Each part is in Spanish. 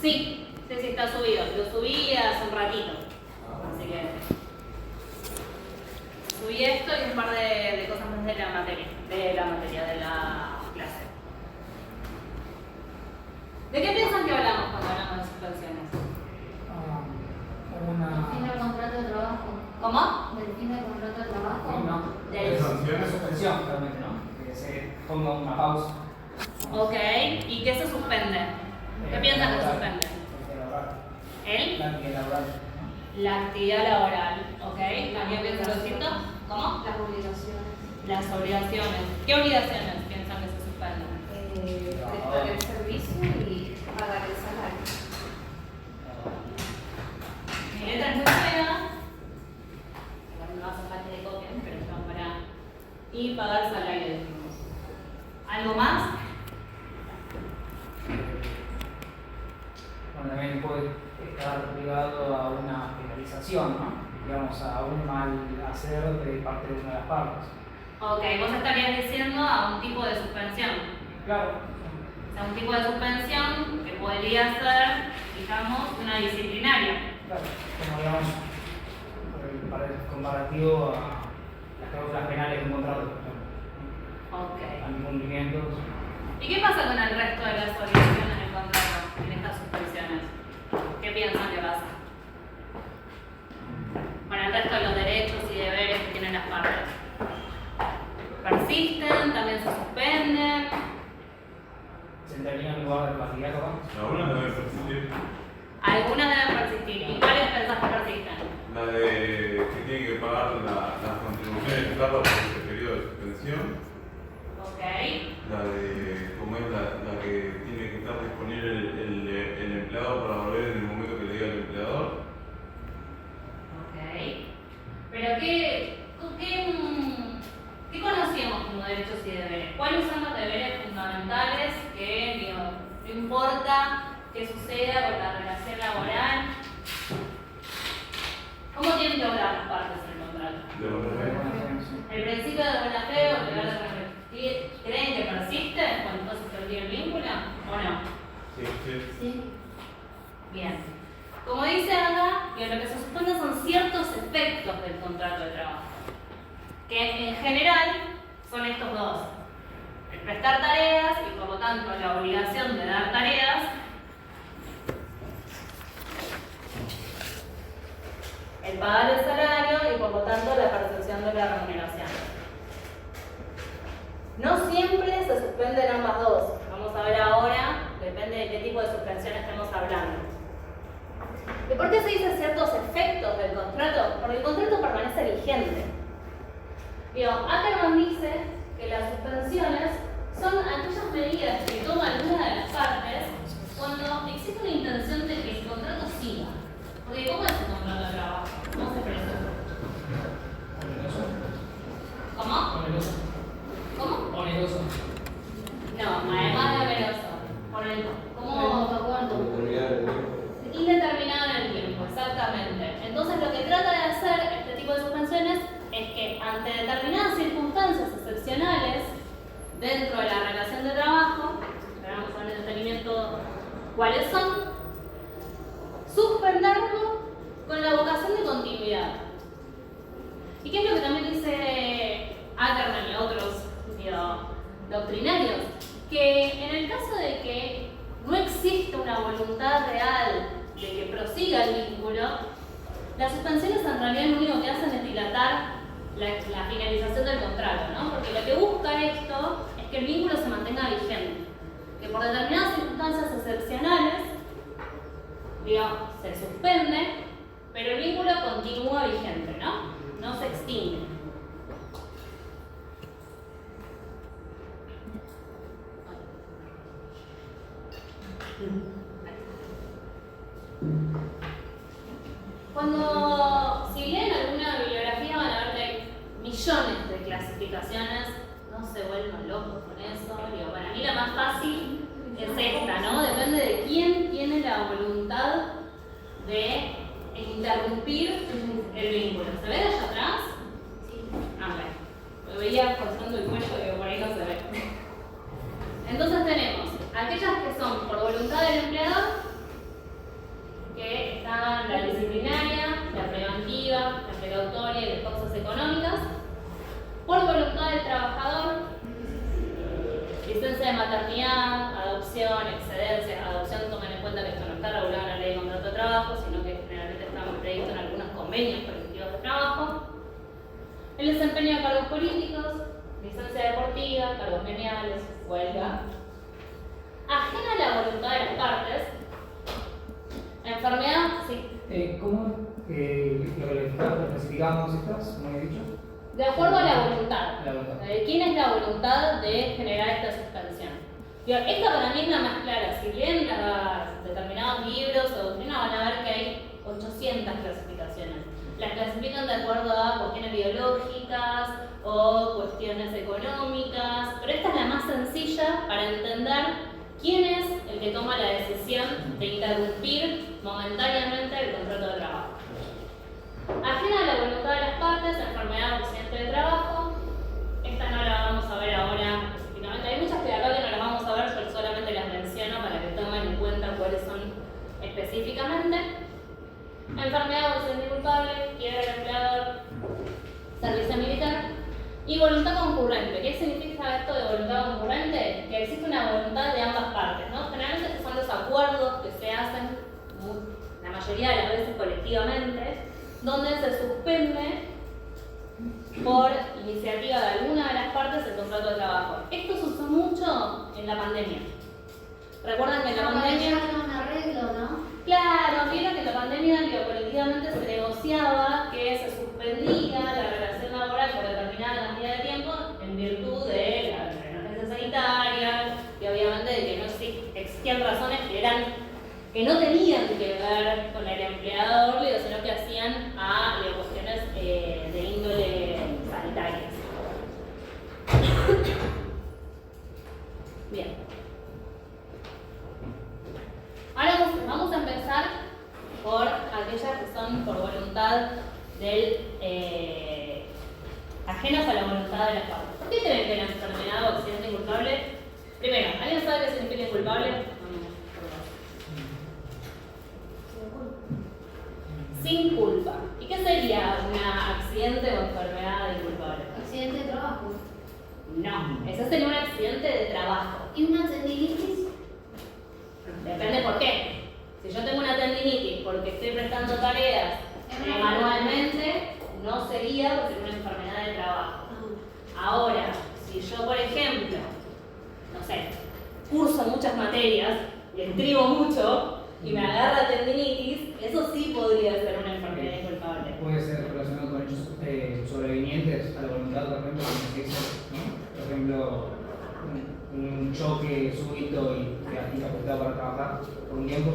Sí, está subido. Lo subí hace un ratito. Así que subí esto y un par de cosas más de la materia, de la clase. ¿De qué piensan que hablamos cuando hablamos de suspensiones? Del fin del contrato de trabajo. ¿Cómo? Del fin del contrato de trabajo. No. Del... Una suspensión, realmente, ¿no? Que se ponga una pausa. Ok, ¿y qué se suspende? ¿Qué piensan que se suspende? ¿El? La actividad laboral. La actividad laboral, ¿ok? ¿También piensan lo distinto? ¿Cómo? Las obligaciones. Las obligaciones. ¿Qué obligaciones piensan que se suspenden? Prestar el servicio y pagar el salario. Mi letra es muy buena. Igual no hace falta que copien, pero estamos para... Y pagar salario, decimos. ¿Algo más? Bueno, también puede estar ligado a una penalización, ¿no? Digamos, a un mal hacer de parte de una de las partes. Ok, vos estarías diciendo a un tipo de suspensión. Claro. O sea, un tipo de suspensión que podría ser, digamos, una disciplinaria. Claro, como digamos, para el comparativo a las cláusulas penales de un contrato, por ejemplo. Ok. Al incumplimiento. ¿Y qué pasa con el resto de las obligaciones del contrato en estas suspensiones? ¿Qué piensan que pasa? Con el resto de los derechos y deberes que tienen las partes. ¿Persisten? ¿También se suspenden? ¿Se entraría en lugar de pasividad, capaz? Algunas deben persistir. Algunas deben persistir. ¿Y cuáles pensás que persisten? La de que tiene que pagar las contribuciones de Estado por ese periodo de suspensión. Ok. La de, como es la que tiene que estar disponible el empleado para volver en el momento que le diga el empleador. Ok. Pero ¿qué conocemos como derechos y deberes? ¿Cuáles son los deberes fundamentales que, digo, no importa qué suceda con la relación laboral? ¿Cómo tienen que obrar las partes en el contrato? De volver. ¿El principio de buena fe o legal de transmitir creen que persiste cuando entonces se olvida el vínculo o no? Sí, sí. Sí. Bien. Como dice Ana, que lo que se suspende son ciertos efectos del contrato de trabajo, que en general son estos dos: el prestar tareas y por lo tanto la obligación de dar tareas, el pagar el salario y por lo tanto la percepción de la remuneración. No siempre se suspenden ambas dos. Vamos a ver ahora, depende de qué tipo de suspensión estemos hablando. ¿Y por qué se dice ciertos efectos del contrato? Porque el contrato permanece vigente. Digo, Ackerman dice que las suspensiones son aquellas medidas que toma alguna de las partes cuando existe una intención de que el contrato siga. Porque ¿cómo es el contrato de trabajo? ¿Cómo se expresa? ¿Cómo? Oneroso. ¿Cómo? Oneroso. No, además de oneroso. ¿Cómo? Indeterminado en el tiempo, exactamente. Entonces lo que trata de hacer este tipo de suspensiones es que ante determinadas circunstancias excepcionales dentro de la relación de trabajo, vamos a ver en detenimiento cuáles son, suspenderlo con la vocación de continuidad. ¿Y qué es lo que también dice Ackerman y otros doctrinarios? Que en el caso de que no existe una voluntad real de que prosiga el vínculo, las suspensiones en realidad lo único que hacen es dilatar la finalización del contrato, ¿no? Porque lo que busca esto es que el vínculo se mantenga vigente, que por determinadas circunstancias excepcionales, digamos, se suspende, pero el vínculo continúa vigente, ¿no? No se extingue. Cuando, si leen alguna bibliografía, van a ver que hay millones de clasificaciones. No se vuelvan locos con eso. Digo, para mí la más fácil es esta, ¿no? Depende de quién tiene la voluntad de interrumpir el vínculo. ¿Se ve de allá atrás? Sí. Ah, bueno. Me veía forzando el cuello, que por ahí no se ve. Entonces tenemos aquellas que son por voluntad del empleador económicas, por voluntad del trabajador, licencia de maternidad, adopción, excedencia. Adopción, tomen en cuenta que esto no está regulado en la ley de contrato de trabajo, sino que generalmente está previsto en algunos convenios colectivos de trabajo. El desempeño de cargos políticos, licencia deportiva, cargos gremiales, huelga. Ajena a la voluntad de las partes, enfermedad, sí. ¿Cómo lo clasificamos estas, como he dicho? De acuerdo a la voluntad. La voluntad. ¿Quién es la voluntad de generar esta suspensión? Esta para mí es la más clara. Si leen determinados libros o doctrina van a ver que hay 800 clasificaciones. Las clasifican de acuerdo a cuestiones biológicas o cuestiones económicas, pero esta es la más sencilla para entender quién es el que toma la decisión de interrumpir momentáneamente el contrato de trabajo. Ajena a la voluntad de las partes, enfermedad o accidente de trabajo. Esta no la vamos a ver ahora específicamente. Hay muchas que acá que no las vamos a ver, yo solamente las menciono para que tomen en cuenta cuáles son específicamente. Enfermedad o accidente culpable, quiebra del empleador, servicio militar. Y voluntad concurrente. ¿Qué significa esto de voluntad concurrente? Que existe una voluntad de ambas partes, ¿no? Generalmente estos son los acuerdos que se hacen, la mayoría de las veces colectivamente, donde se suspende por iniciativa de alguna de las partes el contrato de trabajo. Esto se usó mucho en la pandemia. ¿Recuerdan que en la pandemia? un arreglo, ¿no? Claro, vieron que en la pandemia colectivamente se negociaba que se suspendía la relación laboral por determinada cantidad de tiempo en virtud de la emergencia sanitaria y obviamente de que no existían razones que no tenían que ver con el empleador, sino que hacían a cuestiones de índole sanitarias. Bien. Ahora vamos a empezar por aquellas que son por voluntad del ajenas a la voluntad de las partes. ¿Por qué creen que la enfermedad o accidente inculpable? Primero, ¿alguien sabe qué significa inculpable? Sin culpa. ¿Y qué sería un accidente o enfermedad inculpable? Accidente de trabajo. No, eso sería un accidente de trabajo. ¿Y una tendinitis? Depende por qué. Si yo tengo una tendinitis porque estoy prestando tareas manualmente, no sería porque es una enfermedad de trabajo. Ahora, si yo, por ejemplo, no sé, curso muchas materias y escribo mucho y me agarra tendinitis, eso sí podría ser una enfermedad inculpable. Puede ser relacionado con hechos sobrevinientes a la voluntad, por ejemplo, como se dice, ¿no? Por ejemplo, un choque súbito y te has afectado para trabajar por un tiempo.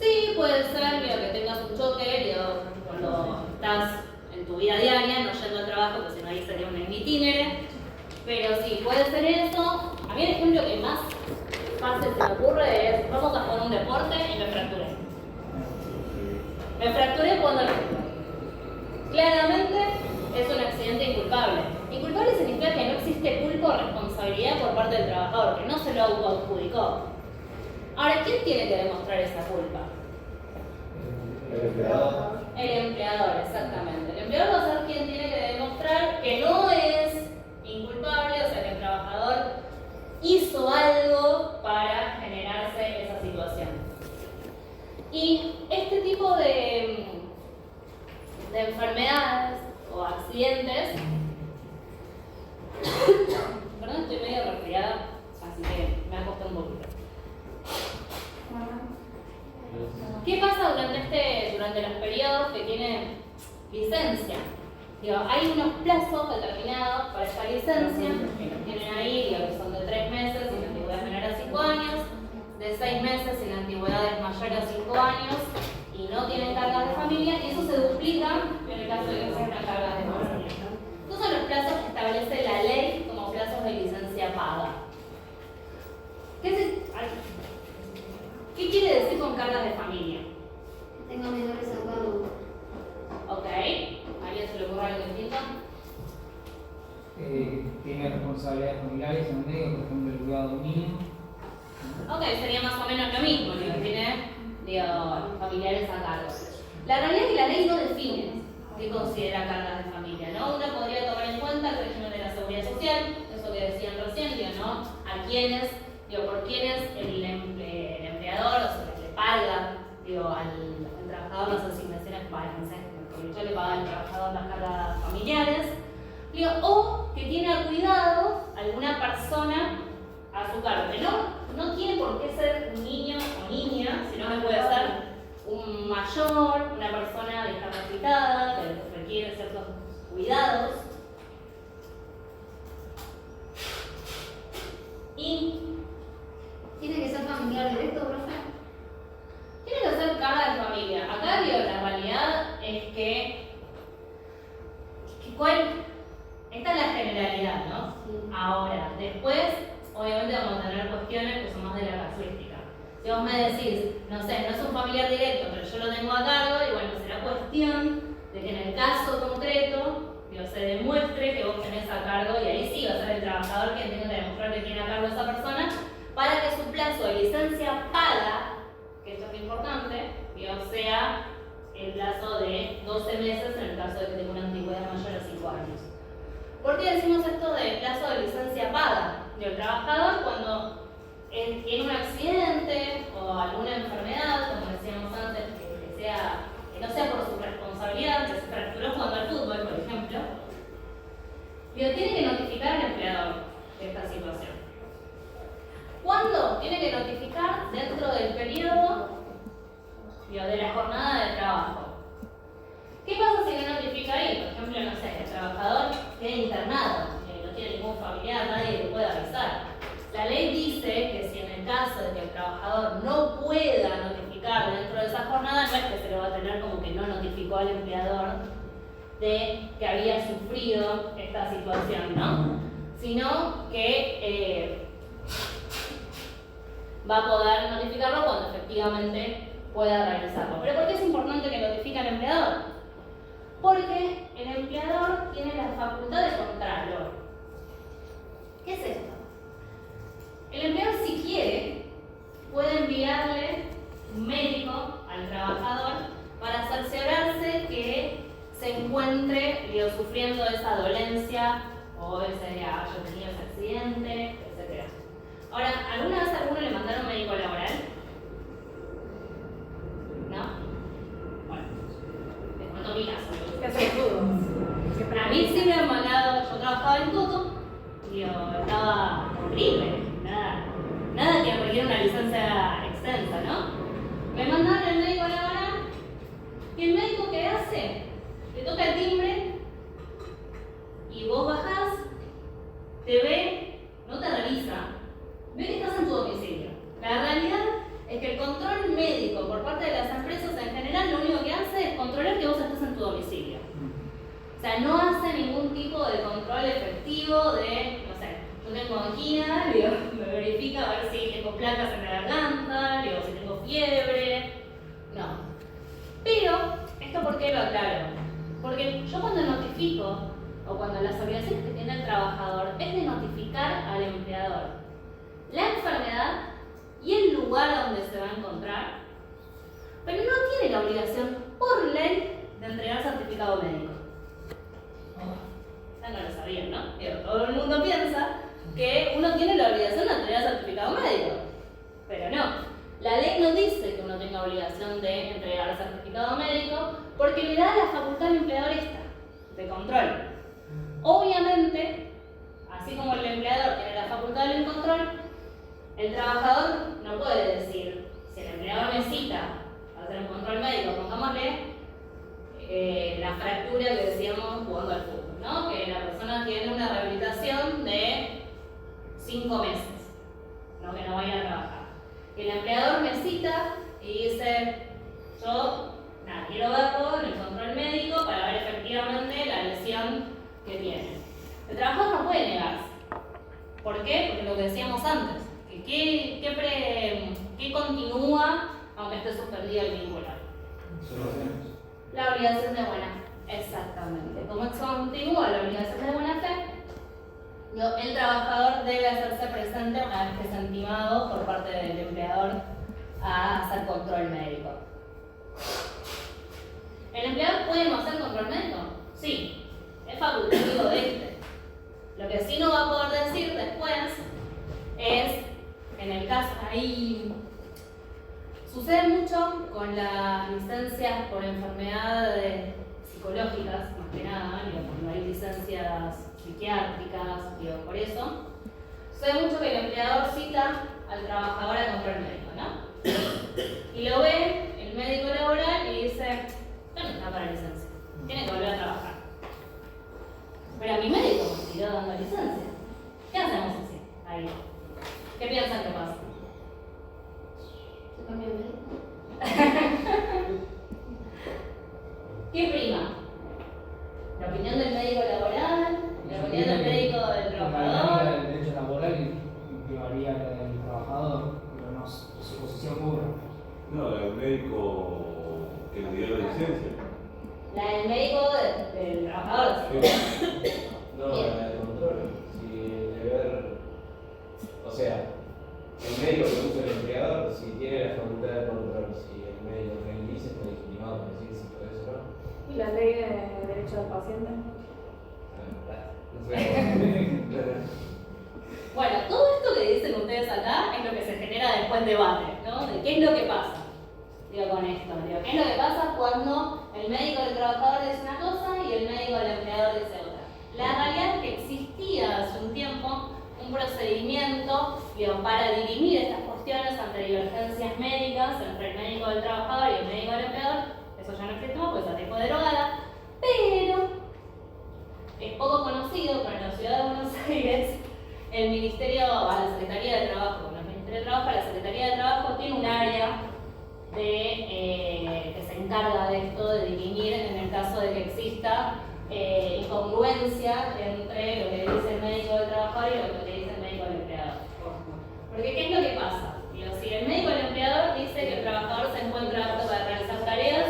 Sí, puede ser que tengas un choque cuando estás en tu vida diaria, no yendo al trabajo, porque si no ahí sería un itinere. Pero sí, puede ser eso. A mí el ejemplo que más fácil se me ocurre es, vamos a jugar un deporte y me fracturé. Me fracturé jugando al fútbol. Claramente es un accidente inculpable. Inculpable significa que no existe culpa o responsabilidad por parte del trabajador, que no se lo autoadjudicó. Ahora, ¿quién tiene que demostrar esa culpa? El empleador. El empleador, exactamente. El empleador va a ser quien tiene que demostrar que no es inculpable, o sea, que el trabajador hizo algo para generarse esa situación. Y este tipo de enfermedades o accidentes, perdón, estoy medio resfriada, así que me ha costado un poquito. ¿Qué pasa durante los periodos que tienen licencia? Hay unos plazos determinados para esta licencia, que los tienen ahí, que son de 3 meses y la antigüedad es menor a 5 años, de 6 meses y la antigüedad es mayor a 5 años y no tienen cargas de familia, y eso se duplica en el caso de que sean cargas de familia. Estos son los plazos que establece la ley como plazos de licencia paga. ¿Qué quiere decir con cargas de familia? Tengo menores a cargo. Ok, ¿a alguien se le ocurre algo distinto? Tiene responsabilidades familiares en el medio, por ejemplo, el cuidado de un niño. Ok, sería más o menos lo mismo, tiene familiares a cargo. La realidad es que la ley no define qué considera cargas de familia. ¿no? Uno podría tomar en cuenta el régimen de la seguridad social, eso que decían recién, digo, ¿no? A quiénes, digo, por quiénes el empleador, o sea, le paga, digo, al trabajador las asignaciones para, no sé, porque yo le pago al trabajador las cargas familiares, digo, o que tiene a cuidado alguna persona a su cargo, que no tiene por qué ser un niño o niña, sino que puede ser un mayor, una persona discapacitada que requiere ciertos cuidados. Y ¿Tiene que ser familiar directo, profe? tiene que ser carga de familia. Acá digo, la realidad es que esta es la generalidad, ¿no? Ahora, después, obviamente vamos a tener cuestiones que son más de la casuística. Si vos me decís, no sé, no es un familiar directo, pero yo lo tengo a cargo, y bueno, será cuestión de que en el caso concreto, digo, se demuestre que vos tenés a cargo, y ahí sí va a ser el trabajador quien tenga que demostrar que tiene a cargo a esa persona, para que su plazo de licencia paga, que esto es importante, digo, sea el plazo de 12 meses en el caso de que tenga una antigüedad mayor a 5 años. ¿Por qué decimos esto de plazo de licencia paga? Digo, el trabajador cuando tiene un accidente o alguna enfermedad, como decíamos antes, que no sea por su responsabilidad, que se fracturó jugando al fútbol, por ejemplo, digo, tiene que notificar al empleador de esta situación. ¿Cuándo? Tiene que notificar dentro del periodo, digo, de la jornada de trabajo. ¿Qué pasa si no notifica ahí? Por ejemplo, no sé, el trabajador queda internado, no tiene ningún familiar, nadie le puede avisar. La ley dice que si en el caso de que el trabajador no pueda notificar dentro de esa jornada, no es que se lo va a tener como que no notificó al empleador de que había sufrido esta situación, ¿no? Sino que va a poder notificarlo cuando efectivamente pueda realizarlo. ¿Pero por qué es importante que notifique al empleador? Porque el empleador tiene la facultad de contralor. ¿Qué es esto? El empleador, si quiere, puede enviarle un médico al trabajador para cerciorarse que se encuentre, digo, sufriendo esa dolencia o ese haya tenido ese accidente, etc. Ahora, ¿alguna vez a alguno le mandaron médico laboral? ¿No? Bueno, les cuento mi caso. ¿Qué hace todo? A mí sí me han mandado, yo trabajaba en Tutu, digo, estaba horrible. Nada que requiere una licencia extensa, ¿no? Me mandaron al médico laboral y el médico, ¿qué hace? Te toca el timbre y vos bajás, te ve, no te revisa, ve que estás en tu domicilio. La realidad es que el control médico por parte de las empresas en general lo único que hace es controlar que vos estés en tu domicilio. O sea, no hace ningún tipo de control efectivo de, no sé, yo tengo angina, digo, me verifica a ver si tengo placas en la garganta, digo, si tengo fiebre. No. Pero, ¿esto por qué lo aclaro? Porque yo cuando notifico, o cuando las obligaciones que tiene el trabajador es de notificar al empleador la enfermedad y el lugar donde se va a encontrar, pero no tiene la obligación por ley de entregar certificado médico. Ya no lo sabían, ¿no? Digo, todo el mundo piensa que uno tiene la obligación de entregar certificado médico, pero no. La ley no dice que uno tenga obligación de entregar el certificado médico porque le da la facultad al empleador esta, de control. Obviamente, así como el empleador tiene la facultad del control, el trabajador no puede decir, si el empleador necesita hacer un control médico, pongámosle la fractura que decíamos jugando al fútbol, ¿no? Que la persona tiene una rehabilitación de 5 meses, ¿no? Que no vaya a trabajar. Y el empleador me cita y dice, yo quiero verlo en el control médico para ver efectivamente la lesión que tiene. El trabajador no puede negarse. ¿Por qué? Porque lo que decíamos antes, que ¿qué continúa aunque esté suspendido el vínculo? La obligación de buena fe. Exactamente. ¿Cómo continúa la obligación de buena fe? El trabajador debe hacerse presente una vez que es intimado por parte del empleador a hacer control médico. ¿El empleador puede no hacer control médico? Sí. Es Y sucede mucho con las licencias por enfermedades psicológicas, más que nada, cuando hay licencias psiquiátricas, por eso. Sucede mucho que el empleador cita al trabajador a control médico, ¿no? Y lo ve el médico laboral y dice, no está para licencia, tiene que volver a trabajar. Pero a mi médico me siguió dando licencia. ¿Qué hacemos así? Ahí. ¿Qué piensan que pasa? ¿Se cambia el médico? ¿Qué prima? ¿La opinión del médico laboral? ¿La opinión del médico del La trabajador? del derecho laboral privaría la del trabajador, pero no su posición pura. No, el médico que le dio la licencia. La del médico del trabajador. No, la del control. Si el deber. O sea, el médico que usa el empleador, si tiene la facultad de control, si el médico que él dice está legitimado para decir si puede eso o no. ¿Y la ley de derecho del paciente? Bueno, todo esto que dicen ustedes acá es lo que se genera después debate, ¿no? De qué es lo que pasa. Digo, con esto, digo, ¿qué es lo que pasa cuando el médico del trabajador dice una cosa y el médico del empleador dice otra? La realidad es que existía hace un tiempo un procedimiento, digo, para dirimir estas cuestiones ante divergencias médicas entre el médico del trabajador y el médico del empleador. Eso ya no existe más, pues ya fue derogada, pero es poco conocido, pero en la ciudad de Buenos Aires el Ministerio, la Secretaría de Trabajo, no el Ministerio de Trabajo, la Secretaría de Trabajo tiene un área que se encarga de esto, de dirimir en el caso de que exista incongruencia entre lo que dice el médico del trabajador y lo que dice el médico del empleador. Porque ¿qué es lo que pasa? Digo, si el médico del empleador dice que el trabajador se encuentra apto para realizar tareas,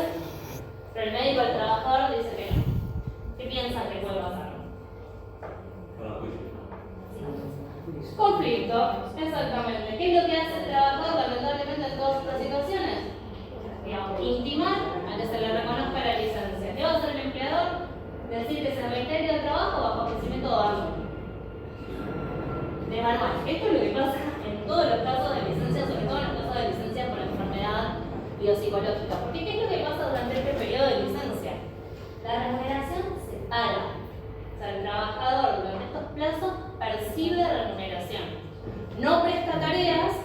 pero el médico del trabajador dice que no, ¿qué piensan que puede pasar? Para juicio. Conflicto, exactamente. ¿Qué es lo que hace el trabajador lamentablemente en todas estas situaciones? Digamos, intimar a que se le reconozca la licencia. ¿Qué va a hacer el empleador? Decir que se reitera el trabajo bajo ofrecimiento de manual. Esto es lo que pasa en todos los casos de licencia, sobre todo en los casos de licencia por enfermedad biopsicológica. Porque ¿qué es lo que pasa durante este periodo de licencia? La remuneración se paga. O sea, el trabajador durante estos plazos percibe remuneración. No presta tareas,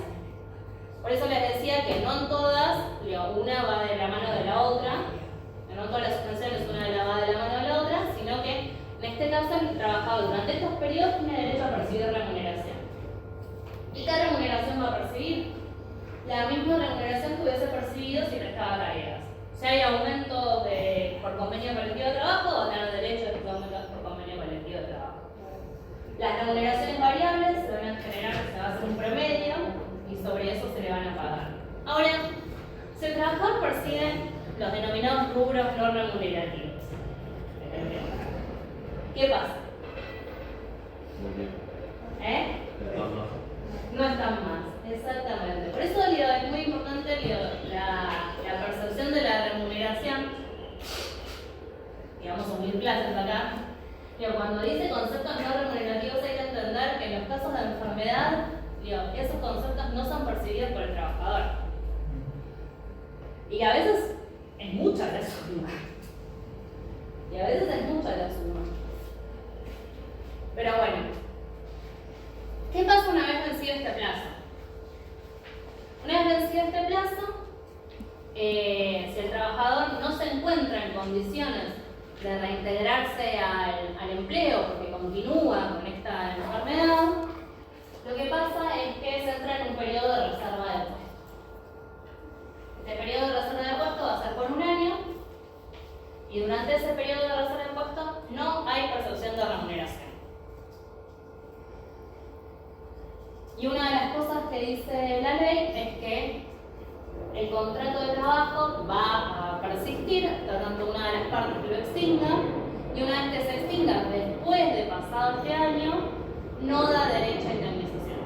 por eso les decía que no en todas, una va de la mano de la otra, no en todas las suspensiones una va de la mano de la otra, sino que en este caso el trabajador durante estos periodos tiene derecho a percibir remuneración. ¿Y qué remuneración va a percibir? La misma remuneración que hubiese percibido si prestaba tareas. Si hay aumentos por convenio colectivo de trabajo, va a tener derecho a estos aumentos por convenio colectivo de trabajo. Las remuneraciones variables se van a generar, se va a hacer un promedio y sobre eso se le van a pagar. Ahora, si el trabajador percibe los denominados rubros no remunerativos, ¿qué pasa? Muy bien. No están más, exactamente. Por eso es muy importante la percepción de la remuneración. Digamos, unir clases acá. Cuando dice conceptos no remunerativos hay que entender que en los casos de enfermedad, esos conceptos no son percibidos por el trabajador. Y a veces es mucha la suma. Pero bueno, ¿qué pasa una vez vencido este plazo? Una vez vencido este plazo, si el trabajador no se encuentra en condiciones de reintegrarse al empleo porque continúa con esta enfermedad, lo que pasa es que se entra en un periodo de reserva de puesto. Este periodo de reserva de puesto va a ser por un año y durante ese periodo de reserva de puesto no hay percepción de remuneración. Y una de las cosas que dice la ley es que el contrato de trabajo va a persistir hasta tanto una de las partes lo extinga, y una vez que se extinga después de pasado este año, no da derecho a indemnización.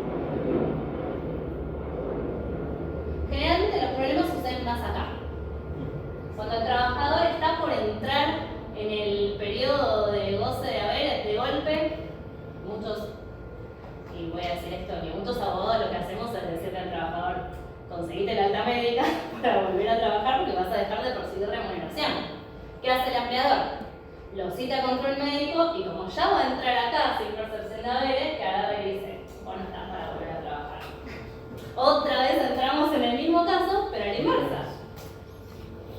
Generalmente los problemas suceden más acá. Cuando el trabajador está por entrar en el periodo de goce de haberes de golpe, muchos, y voy a decir esto, que muchos abogados lo que hacemos es decirle al trabajador: ¿Qué hace el empleador? Lo cita a control médico y como ya va a entrar acá sin percepción de haberes, que agarra y dice, bueno, estás para volver a trabajar. Otra vez entramos en el mismo caso, pero a la inversa.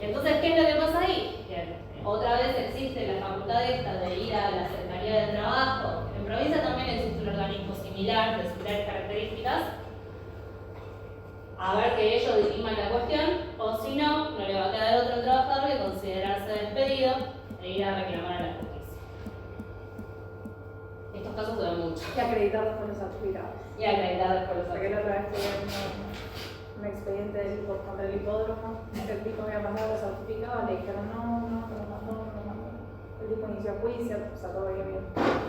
Entonces, ¿qué es lo que pasa ahí? Que otra vez existe la facultad esta de ir a la Secretaría de Trabajo. En provincia también existe un organismo similar, de similares características, a ver que ellos diriman la cuestión, o si no, no le va a quedar otro trabajador que considerarse despedido e ir a reclamar a la justicia. Estos casos se dan mucho. Y acreditar después los certificados. Y acreditar después los Porque la certificados. otra vez tuve un expediente del contra el hipódromo, el tipo había mandado los certificados, le dijeron no lo mandó. El tipo inició juicio, o sea, todo bien.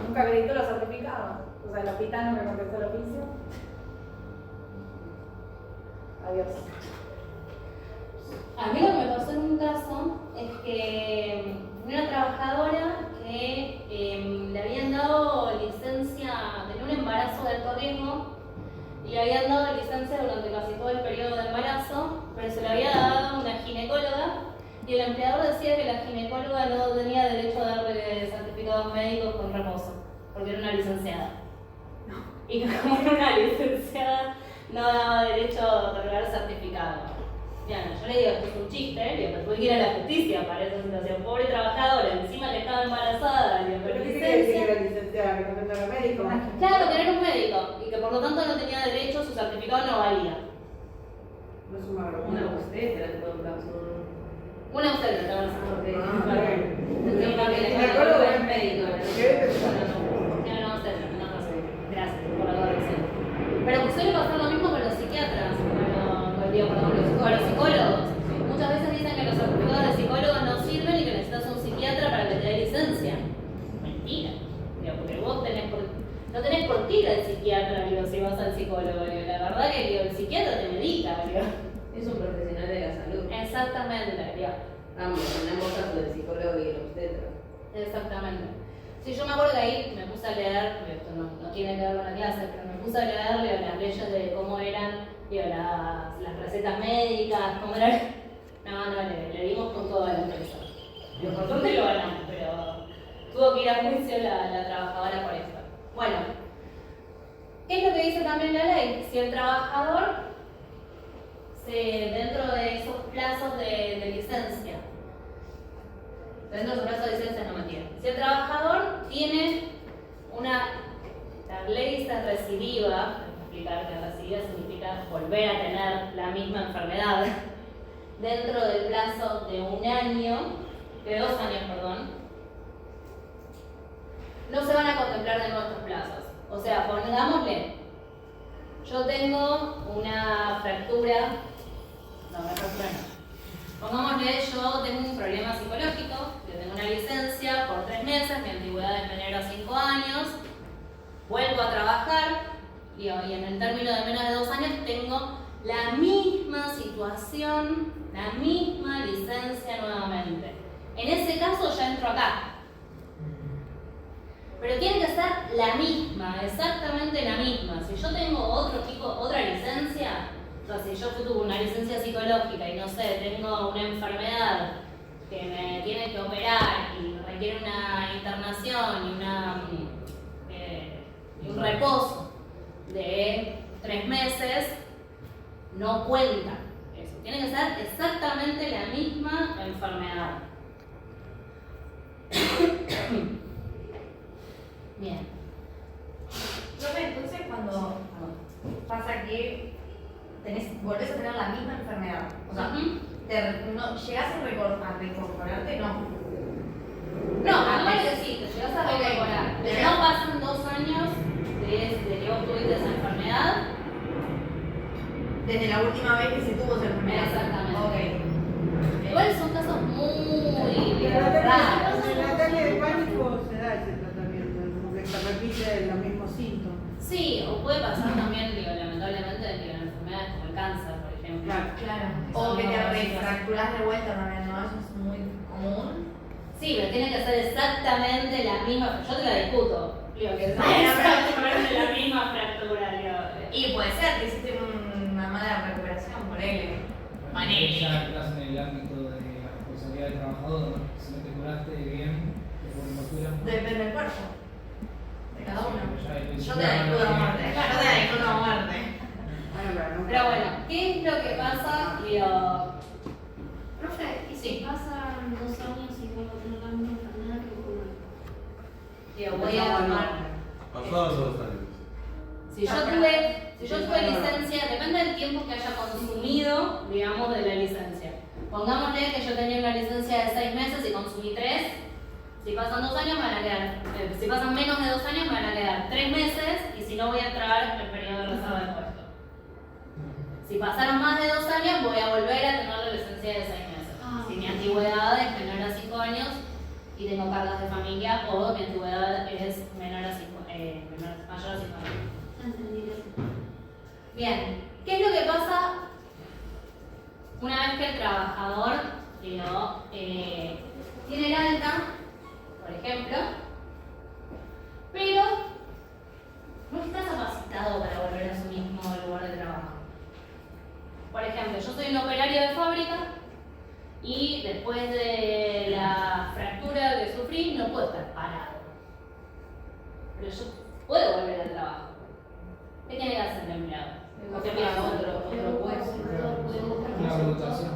Nunca acreditó los certificados. O sea, el hospital no me contestó el oficio. Adiós. A mí lo que me pasó en un caso es que una trabajadora que le habían dado licencia, tenía un embarazo de alto riesgo y le habían dado licencia durante casi todo el periodo de embarazo, pero se le había dado una ginecóloga y el empleador decía que la ginecóloga no tenía derecho a darle certificados médicos con reposo, porque era una licenciada. Y como era una licenciada, no daba derecho a otorgar certificado. Bien, yo le digo, esto es un chiste, y después tuve que ir a la justicia para esa situación. Pobre trabajadora, encima que estaba embarazada, le ¿Pero dio qué quiere decir que licencia. era licenciada? ¿Que no tenía médico? Claro, que era un médico, y que por lo tanto no tenía derecho, su certificado no valía. No es una Una vergüenza. obstetra en todo caso. Una usted, te van a El ginecólogo es médico. no, gracias por la corrección. Pero suele pasar lo mismo con los psiquiatras, con los psicólogos. Muchas veces dicen que los certificados de psicólogo no sirven y que necesitas un psiquiatra para que te dé licencia. Mentira. Porque vos no tenés por qué ir al psiquiatra, si vas al psicólogo. La verdad que el psiquiatra te medica. Es un profesional de la salud. Exactamente. Ambos, en ambos casos, el psicólogo y el obstetra. Exactamente. Sí, yo me acuerdo que ahí me puse a leer, esto no tiene que ver con la clase, pero me puse a leer las leyes de cómo eran las recetas médicas, cómo eran. Le dimos con toda la empresa. Lo importante lo ganamos, pero tuvo que ir a juicio la trabajadora por esto. Bueno, ¿qué es lo que dice también la ley? Si el trabajador, dentro de esos plazos de licencia, dentro de su plazo de licencia, no mentira. Si el trabajador tiene la ley dice recidiva, explicar que recidiva significa volver a tener la misma enfermedad, dentro del plazo de 2 años, perdón, no se van a contemplar de nuestros plazos. O sea, pongámosle, yo tengo una fractura, pongámosle, yo tengo un problema psicológico, yo tengo una licencia por 3 meses, mi antigüedad es menor a 5 años, vuelvo a trabajar y en el término de menos de 2 años tengo la misma situación, la misma licencia nuevamente. En ese caso ya entro acá. Pero tiene que ser la misma, exactamente la misma. Si yo tengo otra licencia, o sea, si yo tuve una licencia psicológica y no sé, tengo una enfermedad que me tiene que operar y requiere una internación y un reposo de 3 meses, no cuenta eso. Tiene que ser exactamente la misma enfermedad. Bien. Profe, entonces cuando pasa que volvés a tener la misma enfermedad, o sea, ¿llegás a reincorporarte? No. No, igual que sí, te llegas a reincorporar. Pero no pasan 2 años desde que vos tuviste esa enfermedad. Desde la última vez que se tuvo esa enfermedad. Exactamente. Ok. Igual son casos muy En el raros. ataque de pánico se da ese tratamiento, como que se repite los mismos síntomas. Sí, o puede pasar también, lamentablemente, en enfermedades como el cáncer, por ejemplo. Claro. O que te refracturás de vuelta también, ¿no? Eso es muy común. Sí, pero tiene que ser exactamente la misma. Yo te la discuto. Digo que es Bueno, exactamente la misma fractura. Y puede ser que hiciste una mala recuperación por él. Ya entras en el ámbito de la responsabilidad responsabilidad del trabajador, ¿no? Si no te curaste bien, te ponen factura. Depende del cuerpo. De cada uno. Ya Yo te la discuto a muerte. Yo te la discuto a muerte. Bueno, pero nunca. Pero bueno, ¿qué es lo que pasa? Profe, ¿y si Sí. pasan 2 años y vuelvo a tener la misma enfermedad que ocurre? Voy a tomar. Pasados 2 años. Si yo tuve licencia, depende del tiempo que haya consumido, digamos, de la licencia. Pongámosle que yo tenía una licencia de 6 meses y consumí 3. Si pasan 2 años me van a quedar, si pasan menos de 2 años me van a quedar 3 meses y si no voy a entrar el periodo de reserva de puesto. Si pasaron más de 2 años voy a volver a tener la licencia de 6 meses. Si mi antigüedad es menor a 5 años y tengo cargas de familia o mi antigüedad es mayor a 5 años. Entendí eso. Bien, ¿qué es lo que pasa una vez que el trabajador tiene el alta, por ejemplo, pero no está capacitado para volver a su mismo lugar de trabajo? Por ejemplo, yo soy un operario de fábrica y después de la fractura que sufrí no puedo estar parado, pero yo puedo volver al trabajo. ¿Qué tiene que hacer el empleado? ¿O que pida otro puesto? Una rotación.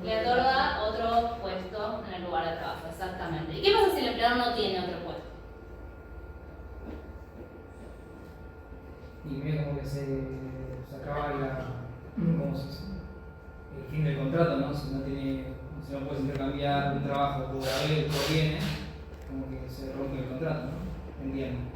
Le otorga otro puesto en el lugar de trabajo, exactamente. ¿Y qué pasa si el empleador no tiene otro puesto? Y medio como que se acaba ¿cómo se dice? El fin del contrato, ¿no? Si no puedes intercambiar un trabajo por haber o viene, como que se rompe el contrato, ¿no? Entiendo.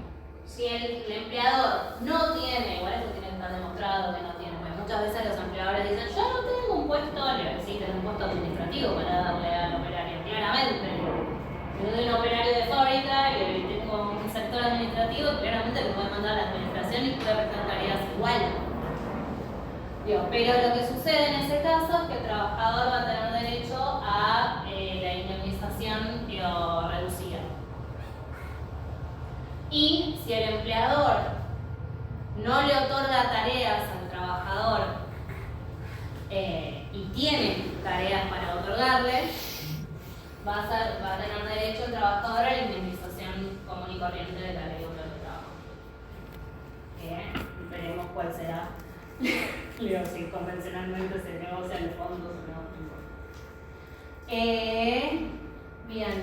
Si el empleador no tiene, igual eso tiene que estar demostrado que no tiene, porque muchas veces los empleadores dicen, yo no tengo un puesto, sí, tengo un puesto administrativo para darle al operario, claramente. Si yo soy un operario de fábrica y tengo un sector administrativo, claramente le puede mandar a la administración y puede prestar tareas igual. Pero lo que sucede en ese caso es que el trabajador va a tener derecho a la indemnización reducida. Y si el empleador no le otorga tareas al trabajador y tiene tareas para otorgarle, va a tener derecho el trabajador a la indemnización común y corriente de la ley de trabajo. Veremos cuál será. Si convencionalmente se negocian los fondos o no. Bien.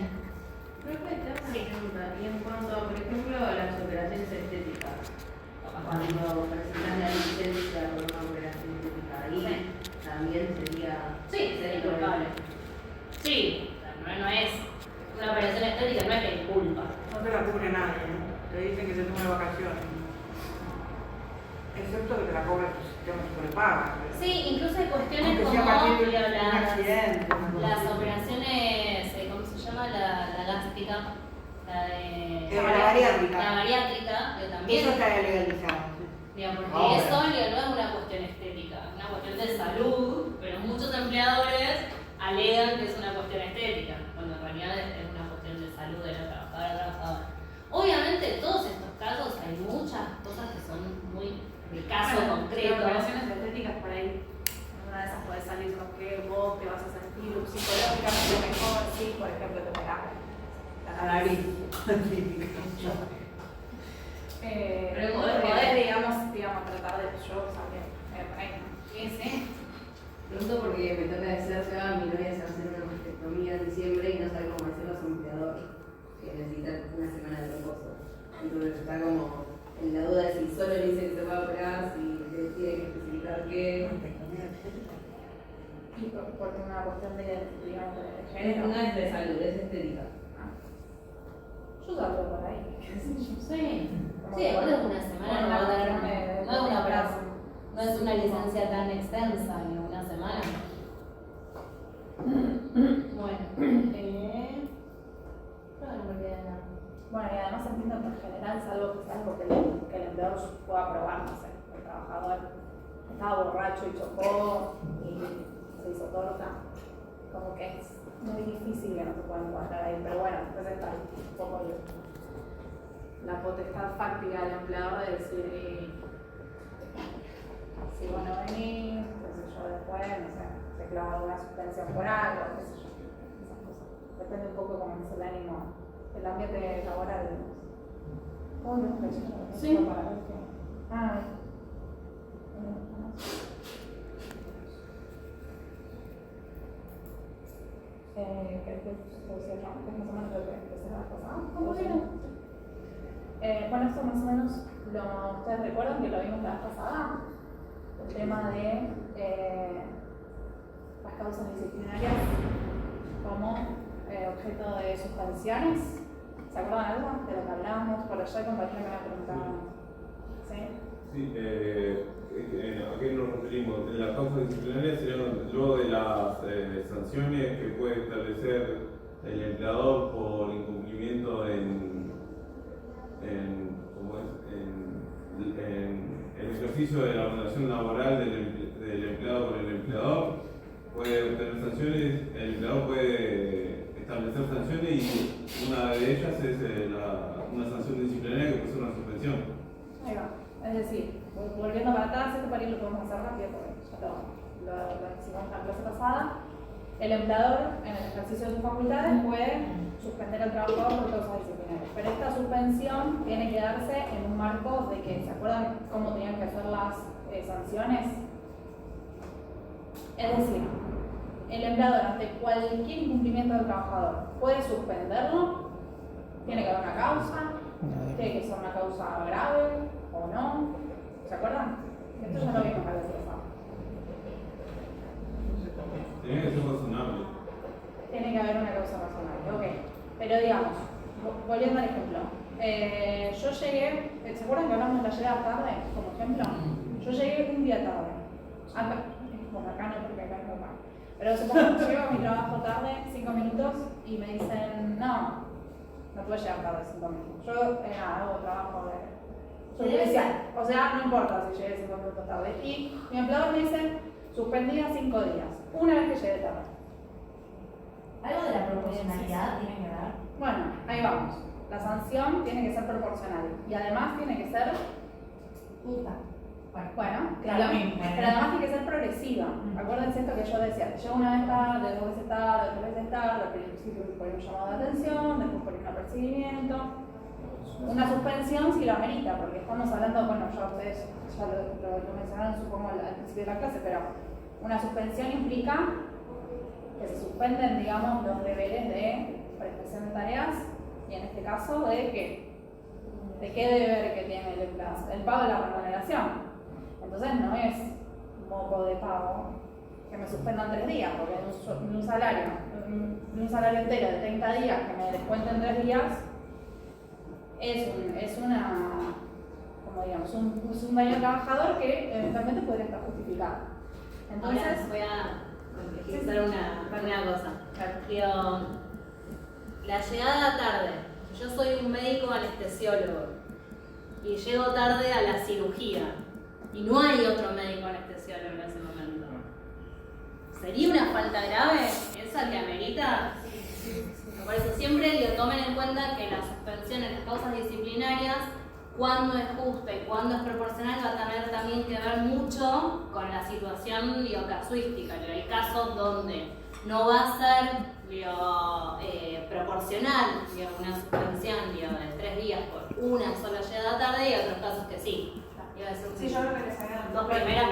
Profe, te hago una pregunta. Y en cuanto, por ejemplo, a las operaciones estéticas, cuando presentan la licencia por una operación estética, ahí también sería... Sí, sería culpable. Sí, no es una operación estética, no es que culpa. No te la cubre nadie, ¿no? Te dicen que se tome vacaciones. Excepto que te la cobra tu sistema de prepaga. Sí, incluso hay cuestiones Aunque como sea a partir de un las accidente, una cosa las así. operaciones, ¿cómo se llama? La gástrica, La bariátrica. La bariátrica, que también. Eso está legalizado. Digamos, porque Ahora. eso no es una cuestión estética, es una cuestión de salud, pero muchos empleadores alegan que es una cuestión estética, cuando en realidad es una cuestión de salud de la trabajadora. Obviamente en todos estos casos hay muchas cosas que son muy de caso concreto. Las operaciones estéticas por ahí, una de esas puede salir con que vos te vas a sentir psicológicamente mejor, sí, por ejemplo, te operás la nariz. Pero podés, digamos, tratar de yo también. Sí. Pregunto porque me toca decirse a mi novia se va a hacer una mastectomía en diciembre y no sabe cómo hacerlo su empleador, que necesita una semana de reposo. Entonces está como en la duda de si solo le dice que se va a operar, si le tiene que especificar qué. Y porque una cuestión de, digamos, de No es de salud, es estética. Yo salgo por ahí. Sí, aparte es una semana, no va a tener, no es una operación, no es una licencia tan extensa, ni una semana. Bueno, creo que no me queda nada. Bueno, y además entiendo que en general es algo que el empleador pueda probar, no sé, el trabajador estaba borracho y chocó y se hizo torta, como que es muy difícil que no se pueda encontrar ahí, pero bueno, entonces está un poco la potestad fáctica del empleador de decir, si vos no venís, qué sé yo, después, no sé, se clava alguna suspensión por algo, qué sé yo. depende un poco cómo es el ánimo, el ambiente laboral. ¿Cómo lo ves? Sí. Bueno, esto más o menos, ¿ustedes recuerdan que lo vimos la vez pasada? El tema de las causas disciplinarias como objeto de suspensiones. ¿Se acuerdan algo de lo que hablábamos? Por allá el compañero me había preguntado. ¿Sí? Sí, ¿a qué nos referimos? Las causas disciplinarias serían luego de las sanciones que puede establecer el empleador por incumplimiento en el ejercicio de la relación laboral del empleado con el empleador. Puede obtener sanciones, el empleador puede establecer sanciones y una de ellas es una sanción disciplinaria que puede ser una suspensión. Ahí va. Es decir, volviendo para atrás, esto para ir lo podemos hacer rápido porque ya lo hicimos en la clase pasada. El empleador, en el ejercicio de sus facultades, puede suspender al trabajador por causas disciplinarias. Pero esta suspensión tiene que darse en un marco de que, ¿se acuerdan cómo tenían que hacer las sanciones? Es decir, el empleador ante cualquier incumplimiento del trabajador puede suspenderlo, tiene que haber una causa, tiene que ser una causa grave o no. ¿Se acuerdan? Esto ya lo vimos a la vez pasada. Tiene que ser razonable. Tiene que haber una causa razonable, ok. Pero digamos, volviendo al ejemplo, yo llegué, ¿se acuerdan que hablamos de la llegada tarde como ejemplo? Yo llegué un día tarde. Bueno, acá no, porque acá no va. Pero supongo que llego a mi trabajo tarde, 5 minutos, y me dicen, no puedo llegar tarde 5 minutos. Yo hago trabajo soy policial, o sea, no importa si llegué 5 minutos tarde. Y mi empleador me dice, suspendida 5 días, una vez que llegué tarde. ¿Algo de la proporcionalidad tiene que ver? Bueno, ahí vamos. La sanción tiene que ser proporcional y además tiene que ser Justa. Bueno, claro, pero además tiene que ser progresiva. Acuérdense esto que yo decía, llego una vez tarde, 2 veces tarde, 3 veces tarde, al principio por un llamado de atención, después por un apercibimiento. Una suspensión si lo amerita, porque estamos hablando, bueno, ya ustedes ya lo mencionaron supongo al principio de la clase, pero una suspensión implica que se suspenden, digamos, los deberes de prestación de tareas y en este caso de qué deber que tiene el empleado, el pago de la remuneración. Entonces no es moco de pago que me suspendan 3 días, porque un salario entero de 30 días que me descuenten 3 días es un daño al trabajador que eventualmente podría estar justificado. Entonces, ahora voy a complejizar una cosa. Digo, la llegada tarde. Yo soy un médico anestesiólogo y llego tarde a la cirugía y no hay otro médico anestesiólogo en ese momento. ¿Sería una falta grave? ¿Esa que amerita? Por eso siempre tomen en cuenta que la suspensión en las causas disciplinarias, cuando es justa y cuando es proporcional, va a tener también que ver mucho con la situación casuística. Hay casos donde no va a ser proporcional una suspensión de 3 días por una sola llegada tarde y otros casos que sí. Sí, yo creo que les había dado 2 primeras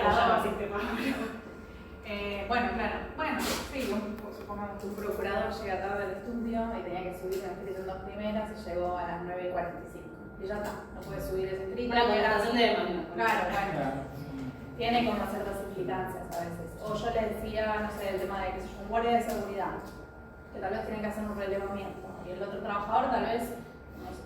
bueno, claro. Bueno, sí, supongamos que un procurador llega tarde al estudio y tenía que subir un escrito en 2 primeras y llegó a las 9:45. Y ya está, no puede subir ese escrito. Una conversación de demanda. Claro, bueno. Tiene como ciertas implicancias a veces. O yo les decía, no sé, el tema de que es un guardia de seguridad, que tal vez tienen que hacer un relevamiento y el otro trabajador tal vez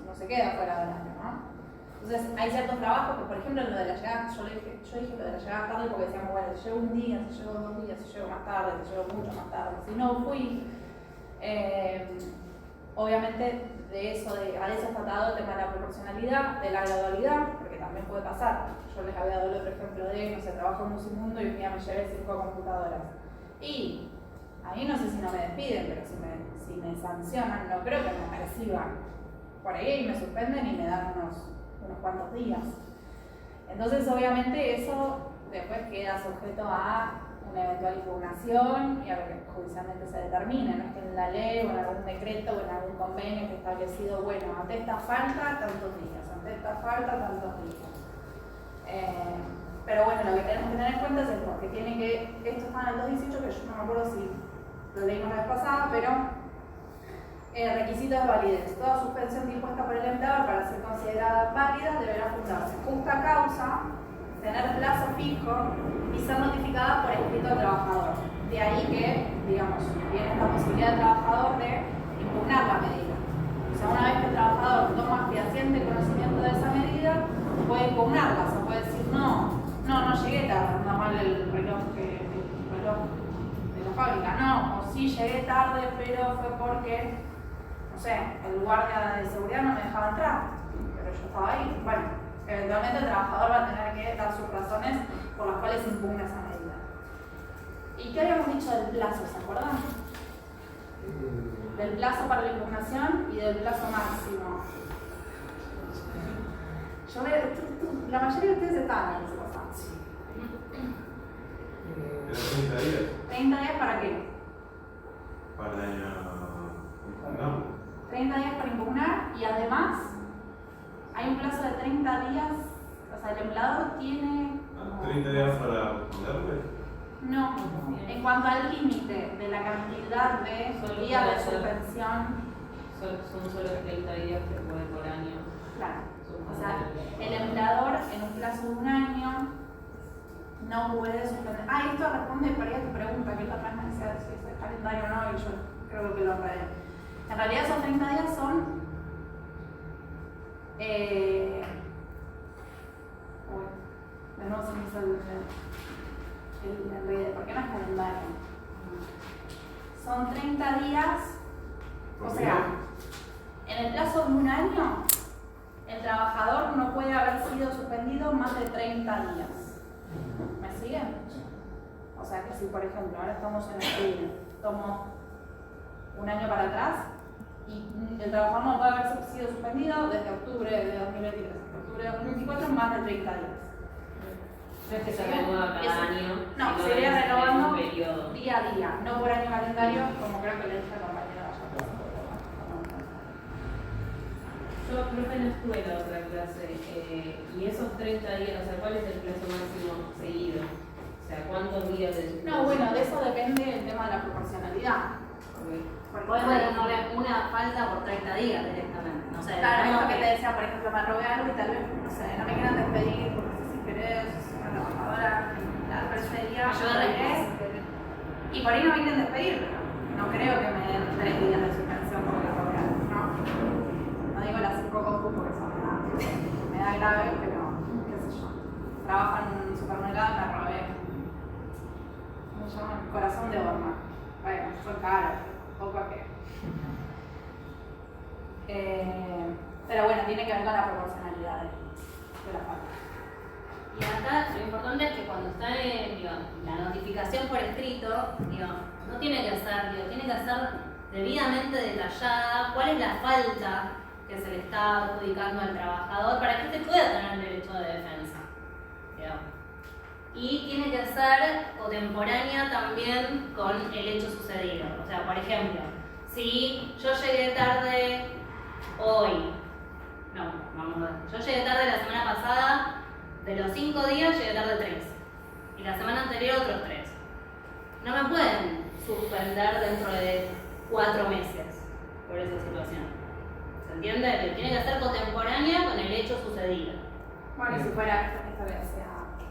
no se queda fuera del año, ¿no? Entonces hay ciertos trabajos que, por ejemplo, lo de la llegada, yo dije lo de la llegada tarde porque decíamos, bueno, si llego un día, si llego 2 días, si llego más tarde, si llego mucho más tarde, si no fui, obviamente a eso está atado el tema de la proporcionalidad, de la gradualidad, porque también puede pasar. Yo les había dado el otro ejemplo de, no sé, trabajo en Musimundo y un día me llevé 5 computadoras. Y a mí no sé si no me despiden, pero si me sancionan, no creo que me perciban por ahí, me suspenden y me dan unos cuantos días. Entonces, obviamente, eso después queda sujeto a una eventual impugnación y a lo que judicialmente se determine, no es que en la ley o en algún decreto o en algún convenio esté establecido, bueno, ante esta falta tantos días, ante esta falta tantos días. Pero bueno, lo que tenemos que tener en cuenta es esto, que tiene que, esto está en el 218, que yo no me acuerdo si lo leímos la vez pasada, pero requisitos de validez. Toda suspensión dispuesta por el empleador para ser considerada válida deberá fundarse justa causa, tener plazo fijo y ser notificada por escrito al trabajador. De ahí que, digamos, viene esta posibilidad del trabajador de impugnar la medida. O sea, una vez que el trabajador toma fehaciente conocimiento de esa medida, puede impugnarla, o sea, puede decir no llegué tarde, anda mal el reloj de la fábrica, no, o sí llegué tarde, pero fue porque, no sé, el guardia de seguridad no me dejaba entrar, pero yo estaba ahí. Bueno, eventualmente el trabajador va a tener que dar sus razones por las cuales impugna esa medida. ¿Y qué habíamos dicho del plazo, se acuerdan? Del plazo para la impugnación y del plazo máximo. Yo veo, la mayoría de ustedes estaban en ese pasado. ¿Era 30 días? ¿30 días para qué? Para impugnar. 30 días para impugnar y además hay un plazo de 30 días, o sea, el empleador tiene... ¿30 días para responderle? No, en cuanto al límite de la cantidad de días de suspensión. Son solo 30 días que puede por año. Claro. O sea, el empleador en un plazo de un año no puede suspender. Esto responde por ahí a tu pregunta, que la otra vez me decía si es el calendario o no, y yo creo que lo enredé. En realidad esos 30 días son... de nuevo se me hizo el enredo. ¿Por qué no es calendario? Son 30 días, o sea, en el plazo de un año, el trabajador no puede haber sido suspendido más de 30 días. ¿Me siguen? O sea que si, por ejemplo, ahora estamos en octubre, tomo un año para atrás y el trabajador no puede haber sido suspendido desde octubre de 2023 hasta octubre de 2024 más de 30 días. No es que se renueva cada año. No, se iría renovando día a día, no por año calendario, como creo que le dije a la compañera. Yo, profe, no estuve en la otra clase, y esos 30 días, o sea, ¿cuál es el plazo máximo seguido? O sea, ¿cuántos días de suspensión? No, bueno, de eso depende el tema de la proporcionalidad. Porque podemos darle una falta por 30 días directamente. No sé, Claro, no, esto que te decía, por ejemplo, me robé algo y tal vez, no sé, no me quieran despedir porque si querés, una trabajadora, la preferiría, yo de regreso. Y por ahí no me quieren despedir, pero no creo que me den 3 días de suspensión porque robé algo, ¿no? No digo las 5 compus porque son me da grave, pero qué sé yo. Trabajo en un supermercado y me robé, ¿cómo se llama? Corazón de horma. Bueno, son caros, poco a qué. Pero bueno, tiene que ver con la proporcionalidad de la falta. Y acá lo importante es que cuando está la notificación por escrito, no tiene que ser, tiene que ser debidamente detallada cuál es la falta que se le está adjudicando al trabajador para que éste pueda tener el derecho de defensa. Y tiene que ser contemporánea también con el hecho sucedido. O sea, por ejemplo, si yo llegué tarde hoy, vamos a ver, yo llegué tarde la semana pasada, de los 5 días llegué tarde 3, y la semana anterior otros 3. No me pueden suspender dentro de 4 meses por esa situación. ¿Se entiende? Que tiene que ser contemporánea con el hecho sucedido. Bueno, y si fuera esta vez,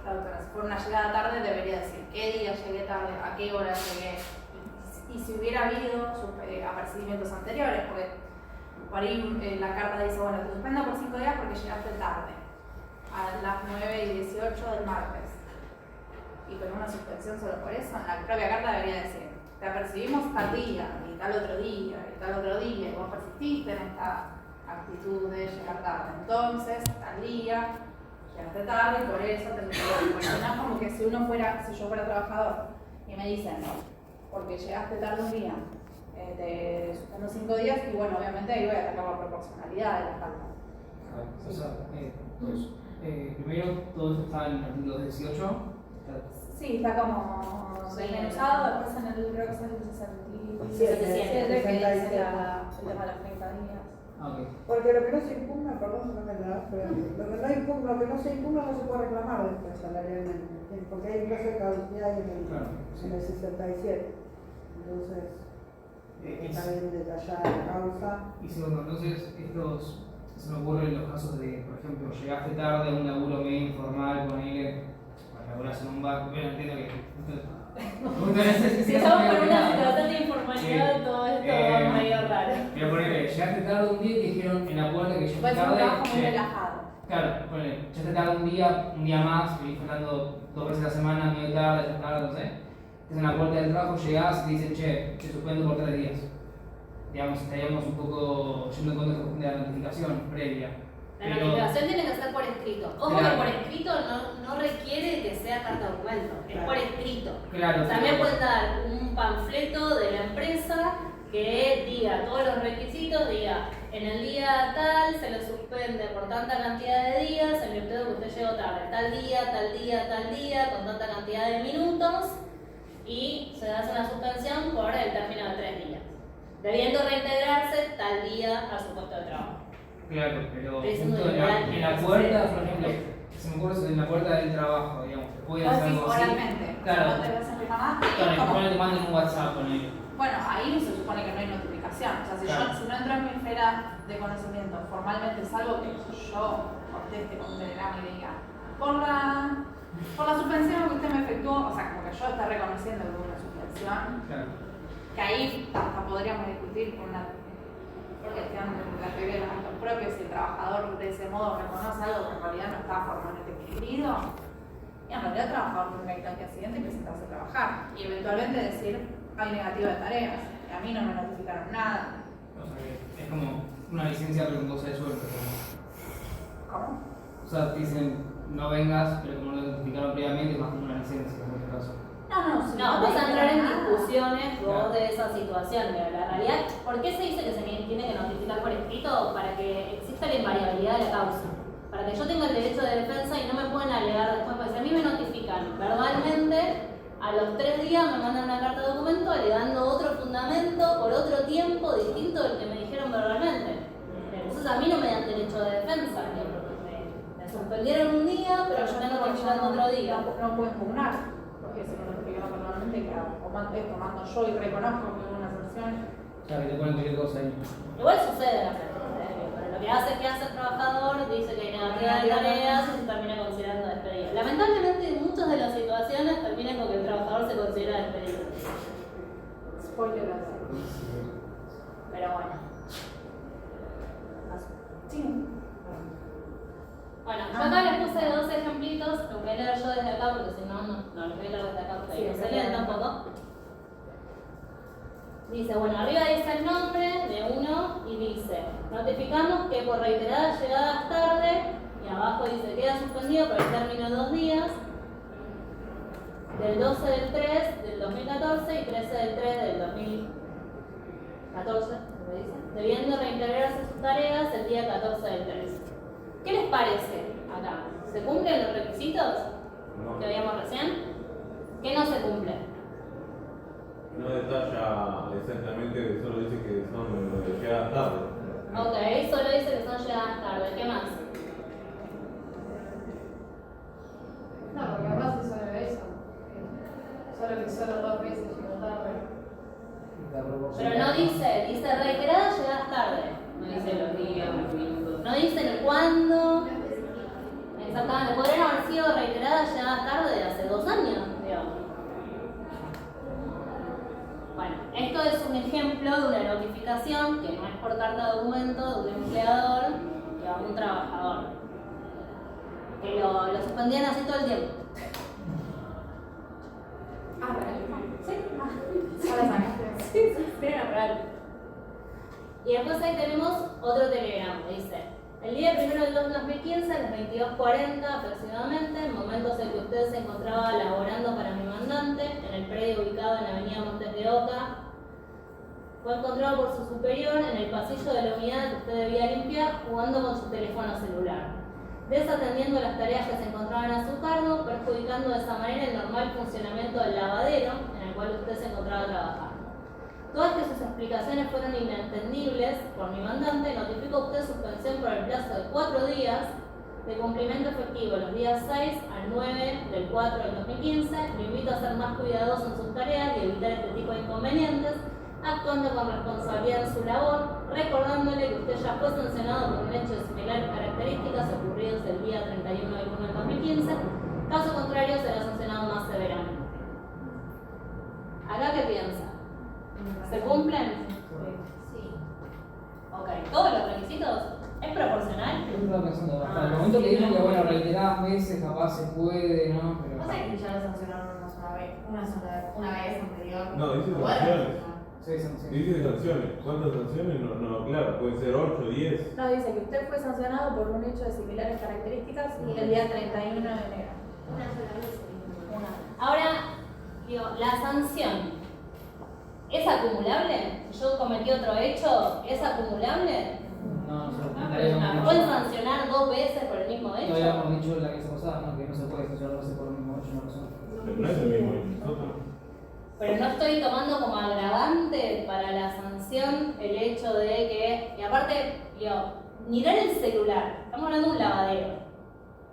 la doctora, si fuera una llegada tarde, debería decir qué día llegué tarde, a qué hora llegué, y si hubiera habido apercibimientos anteriores, porque por ahí la carta dice, bueno, te suspendo por 5 días porque llegaste tarde, a las 9:18 del martes. Y con una suspensión solo por eso, en la propia carta debería decir, te apercibimos tal día, y tal otro día, y tal otro día, y vos persististe en esta actitud de llegar tarde. Entonces, tal día, llegaste tarde y por eso te bueno, no es como que si yo fuera trabajador y me dicen, porque llegaste tarde un día, te suspendo 5 días, y bueno, obviamente ahí voy a atacar la proporcionalidad de la falta. O sea, primero, todo esto está en el artículo 18. Sí, está como desmenuzado, después en el creo que es el 67, que dice el tema de los 30 días. Ok. Porque lo que no se impugna, perdón, no me da, pero lo que no se impugna no se puede reclamar después salarialmente, porque hay un plazo de caducidad en el 67. Entonces, está bien detallada la causa. Y segundo, entonces, estos se me ocurren los casos de, por ejemplo, llegaste tarde a un laburo medio informal con él, para laburar en un bar, bueno, entiendo que. Si estamos por una situación de informalidad, todo esto va medio raro. Pero ponele, llegaste tarde un día y te dijeron en la puerta que Puede llegaste ser un tarde. trabajo muy relajado. Claro, ponele, llegaste tarde un día más, venís faltando 2 veces a la semana, medio tarde, ya tarde, no sé. Estás en la puerta del trabajo, llegás y te dicen, che, te suspendo por 3 días. Digamos, estaríamos un poco yendo en contra de la notificación previa. La notificación tiene que ser por escrito. Ojo Claro. que por escrito no requiere que sea carta documento, es por escrito. Claro. También pueden dar un panfleto de la empresa que diga todos los requisitos, diga en el día tal se lo suspende por tanta cantidad de días, en virtud de que usted llegó tarde, tal día, con tanta cantidad de minutos, y se hace una suspensión por el término de 3 días, debiendo reintegrarse tal día a su puesto de trabajo. Claro, pero Es justo muy en la real. puerta, por ejemplo, se me ocurre eso, en la puerta del trabajo, digamos, pueden hacer algo así. Oralmente. Claro. No te vas a reclamar. Claro, te mandan un WhatsApp con él. Bueno, ahí se supone que no hay notificación. O sea, si, Claro. si no entro en mi esfera de conocimiento formalmente, salvo que yo conteste con un telegrama y diga, por la suspensión que usted me efectuó, o sea, como que yo esté reconociendo que hubo una suspensión, Claro. que ahí hasta podríamos discutir por una cuestión de la teoría de los actos propios, si el trabajador de ese modo reconoce algo que en realidad no está formalmente escrito, y en realidad el trabajador tiene que ir al día siguiente y presentarse a trabajar, y eventualmente decir, hay negativo de tareas, y a mí no me notificaron nada. O sea, que es como una licencia pero con cosa de sueldo. ¿Cómo? O sea, te dicen, no vengas, pero como lo notificaron previamente, es más como una licencia en este caso. No, No, vas a entrar en nada. discusiones vos Claro. de esa situación, pero la realidad, ¿por qué se dice que se tiene que notificar por escrito? Para que exista la invariabilidad de la causa. Para que yo tenga el derecho de defensa y no me puedan alegar después, porque si a mí me notifican verbalmente, a los 3 días me mandan una carta de documento alegando otro fundamento por otro tiempo distinto del que me dijeron verbalmente. Entonces a mí no me dan derecho de defensa, me suspendieron un día, pero yo tengo que llegar otro día. No puedo impugnar, porque si me notificaron verbalmente, ¿qué hago? O mando esto, mando yo y reconozco que hubo una sanción. O sea, que te ponen cualquier cosa ahí. Igual sucede en la práctica, pero lo que hace el trabajador, dice que hay negatividad de tareas y se termina considerando despedido. Lamentablemente en muchas de las situaciones terminan con que el trabajador se considera despedido. Spoiler alert. Pero bueno. Sí. Bueno, yo acá les puse 2 ejemplitos, los voy a leer yo desde acá porque si no, no los voy a leer desde acá porque Sí, no se leen tampoco. Dice, bueno, arriba dice el nombre de uno y dice, notificamos que por reiteradas llegadas tarde, y abajo dice, queda suspendido por el término de 2 días, del 12 del 3 del 2014 y 13 del 3 del 2014, ¿me dice? Debiendo reintegrarse sus tareas el día 14 del 3. ¿Qué les parece acá? ¿Se cumplen los requisitos que habíamos recién? ¿Qué no se cumple? No detalla exactamente, solo dice que son llegadas tarde. Ok, solo dice que son llegadas tarde. ¿Qué más? No, porque capaz es solo eso. Solo que solo 2 veces llegó tarde. Pero no dice reiteradas llegadas tarde. No dice los días, los minutos. No dice el cuándo. Exactamente. Podrían haber sido reiteradas llegadas tarde de hace 2 años, digamos. Bueno, esto es un ejemplo de una notificación que no es por carta de documento de un empleador que a un trabajador. Que lo suspendían así todo el tiempo. Ah, ¿real? Sí. Ahora sacaste. Sí, era real. Y después ahí tenemos otro telegrama, dice, el día 1 del 2 de 2015, a las 22:40 aproximadamente, en momentos en que usted se encontraba laborando para mi mandante, en el predio ubicado en la avenida Montes de Oca, fue encontrado por su superior en el pasillo de la unidad que usted debía limpiar jugando con su teléfono celular. desatendiendo las tareas que se encontraban a su cargo, perjudicando de esa manera el normal funcionamiento del lavadero en el cual usted se encontraba trabajando. Todas que sus explicaciones fueron inentendibles por mi mandante, notifico a usted suspensión por el plazo de 4 días de cumplimiento efectivo los días 6 al 9 del 4 del 2015. Lo invito a ser más cuidadoso en sus tareas y evitar este tipo de inconvenientes, actuando con responsabilidad en su labor, recordándole que usted ya fue sancionado por un hecho de similares características ocurridos el día 31 del 1 del 2015. Caso contrario, será sancionado más severamente. ¿Acá qué piensa? ¿Se cumplen? Sí. Ok, ¿todos los requisitos? ¿Es proporcional? Yo estaba pensando, hasta el momento que dijo que bueno, reiteradas veces capaz se puede, ¿no? Pero No sé que ya lo sancionaron una vez anterior. No, dice Bueno, sanciones. sí, sanciones. Dice sanciones. ¿Cuántas sanciones? No, claro, puede ser 8, 10. No, dice que usted fue sancionado por un hecho de similares características y el día 31 de enero. Una sola vez. Ahora, digo, la sanción. ¿Es acumulable? ¿Yo cometí otro hecho? ¿Es acumulable? No, ¿Me pueden sancionar 2 veces por el mismo hecho? No habíamos dicho la vez pasada, ¿no? Que no se puede sancionar 2 veces por el mismo hecho, una persona. Pero no es el mismo hecho, es otro. Pero no estoy tomando como agravante para la sanción el hecho de que, y aparte, digo, mirar el celular, estamos hablando de un lavadero,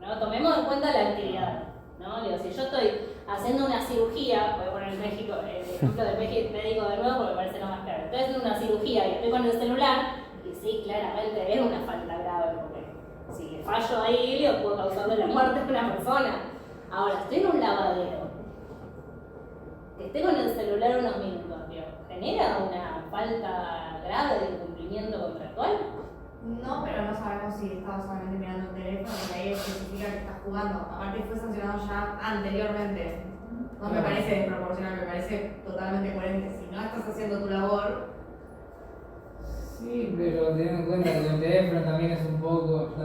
¿no? Tomemos en cuenta la actividad, ¿no? Digo, si yo estoy haciendo una cirugía, voy a poner el ejemplo del médico de nuevo porque me parece lo más claro, estoy haciendo una cirugía y estoy con el celular, y sí, claramente es una falta grave, porque si le fallo ahí, le puedo causarle la muerte a una persona. Ahora, estoy en un lavadero, que esté con el celular unos minutos, tío, ¿genera una falta grave de incumplimiento contractual? No, pero no sabemos si estaba solamente mirando un teléfono, porque ahí especifica que está jugando. Aparte fue sancionado ya anteriormente. No me parece desproporcional, me parece totalmente coherente. Si no estás haciendo tu labor... Sí, pero teniendo en cuenta que el teléfono también es un poco... No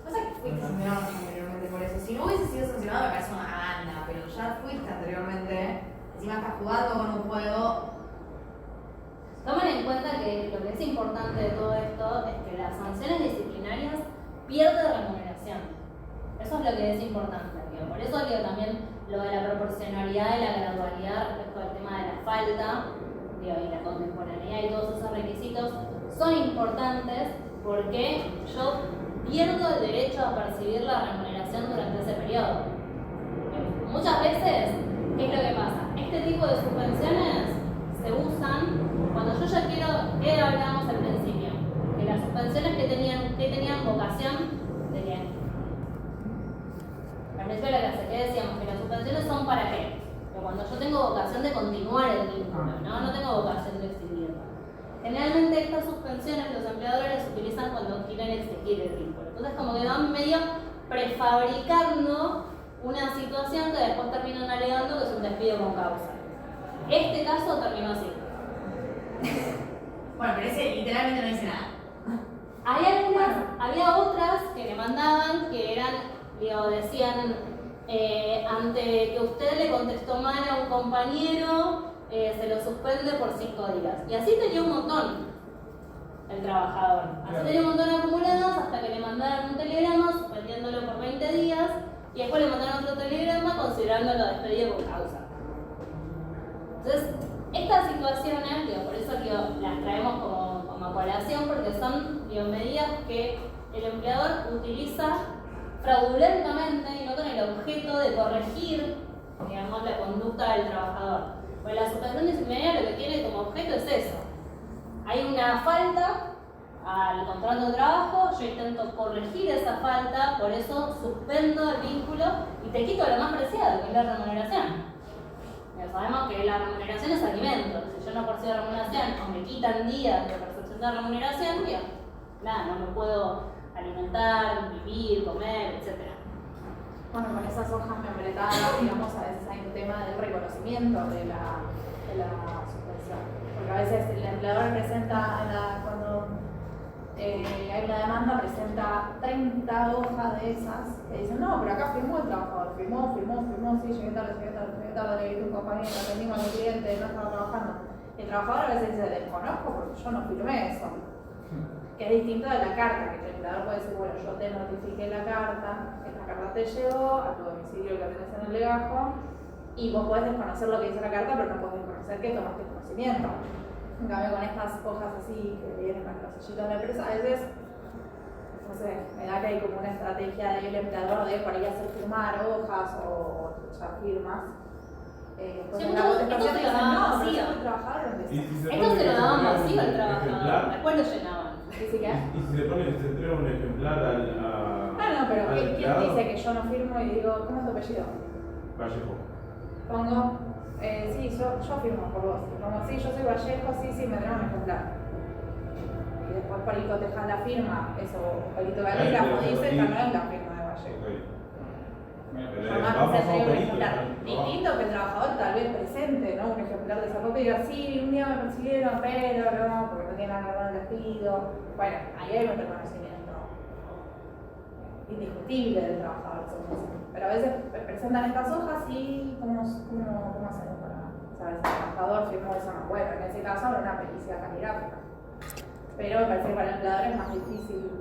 sé que fuiste sancionado anteriormente por eso. Si no hubiese sido sancionado me parece una banda, pero ya fuiste anteriormente. Encima estás jugando con un juego... Tomen en cuenta que lo que es importante de todo esto es que las sanciones disciplinarias pierden remuneración. Eso es lo que es importante. Digo. Por eso digo también lo de la proporcionalidad y la gradualidad respecto al tema de la falta, digo, y la contemporaneidad y todos esos requisitos son importantes porque yo pierdo el derecho a percibir la remuneración durante ese periodo. Muchas veces, ¿qué es lo que pasa? Este tipo de suspensiones se usan cuando yo ya quiero, ¿qué hablábamos al principio? Que las suspensiones que tenían vocación de qué? Al principio de la clase, ¿qué decíamos? Que las suspensiones son para qué? Que cuando yo tengo vocación de continuar el vínculo, no tengo vocación de extinguirlo. Generalmente estas suspensiones los empleadores las utilizan cuando quieren extinguir el vínculo. Entonces como que van medio prefabricando una situación que después terminan alegando que es un despido con causa. Este caso terminó así. Bueno, pero ese literalmente no dice nada. Había otras que le mandaban que eran, digo, decían, ante que usted le contestó mal a un compañero, se lo suspende por 5 días. Y así tenía un montón el trabajador. Así tenía un montón acumulados hasta que le mandaron un telegrama suspendiéndolo por 20 días y después le mandaron otro telegrama considerándolo despedido por causa. Entonces, estas situaciones, digo, por eso digo, las traemos como colación porque son medidas que el empleador utiliza fraudulentamente y no con el objeto de corregir, digamos, la conducta del trabajador. Pues la suspensión disciplinaria lo que tiene como objeto es eso. Hay una falta al contrato de trabajo, yo intento corregir esa falta, por eso suspendo el vínculo y te quito lo más preciado, que es la remuneración. Ya sabemos que la remuneración es alimento. Si yo no percibo remuneración o me quitan días de percepción de remuneración, digo, nada, no me puedo alimentar, vivir, comer, etc. Bueno, con esas hojas membretadas, digamos, a veces hay un tema del reconocimiento de la suspensión. Porque a veces el empleador presenta, cuando hay una demanda, presenta 30 hojas de esas que dicen, no, pero acá firmó el trabajador, firmó, sí, llegué tarde, le grité a un compañero, atendimos a mi cliente, no estaba trabajando. El trabajador a veces dice, desconozco porque yo no firmé eso. que es distinto de la carta, que el empleador puede decir, bueno, yo te notifiqué la carta, esta carta te llegó a tu domicilio que tenés en el legajo, y vos podés desconocer lo que dice la carta, pero no podés desconocer que tomaste conocimiento. En cambio, con estas hojas así que vienen con los sellitos de la empresa, a veces, no sé, me da que hay como una estrategia del empleador de por ahí hacer firmar hojas o echar firmas. Pues Sí, en la esto contestación se lo dicen, daban no, pero vacío. yo soy trabajador en Y si se Esto pone se lo que daban entrega vacío al un trabajador, ejemplar, después lo llenaban. ¿Sí, sí, qué? y si se entrega un ejemplar No, pero al ¿quién empleado, dice que yo no firmo y digo, ¿cómo es tu apellido? Vallejo. Pongo, sí, yo firmo por vos. Como, sí, yo soy Vallejo, sí, me traen un ejemplar. Y después por ahí cotejas la firma, eso, Polito Galígrafo pero dice, sí. esta no es la firma de Vallejo. Ok. Pero Jamás vamos se a entrega un pedir, ejemplar. ¿no? Distinto que el trabajador tal vez presente, ¿no? Un ejemplar de esa copia y diga, sí, un día me persiguieron, pero no, porque no tiene nada que ver con el despido. Bueno, ahí hay un reconocimiento indiscutible del trabajador, según eso. Pero a veces presentan estas hojas y ¿cómo hacemos para saber si el trabajador firmó eso o no? Bueno, en ese caso habrá una pericia caligráfica. Pero me parece que para el empleador es más difícil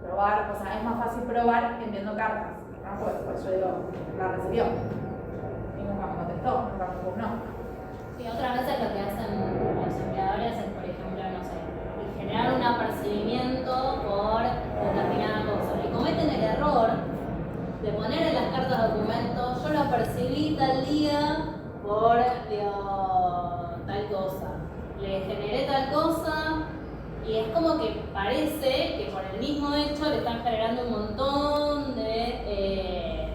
probar, o sea, es más fácil probar enviando cartas. ¿No? Pues yo digo, la recibió. Y nunca me contestó, nunca me pugnó. Sí, otras veces lo que hacen los empleadores es, por ejemplo, no sé, generar un apercibimiento por determinada cosa. Y cometen el error de poner en las cartas de documentos, yo lo apercibí tal día por tal cosa, le generé tal cosa, y es como que parece que por el mismo hecho le están generando un montón de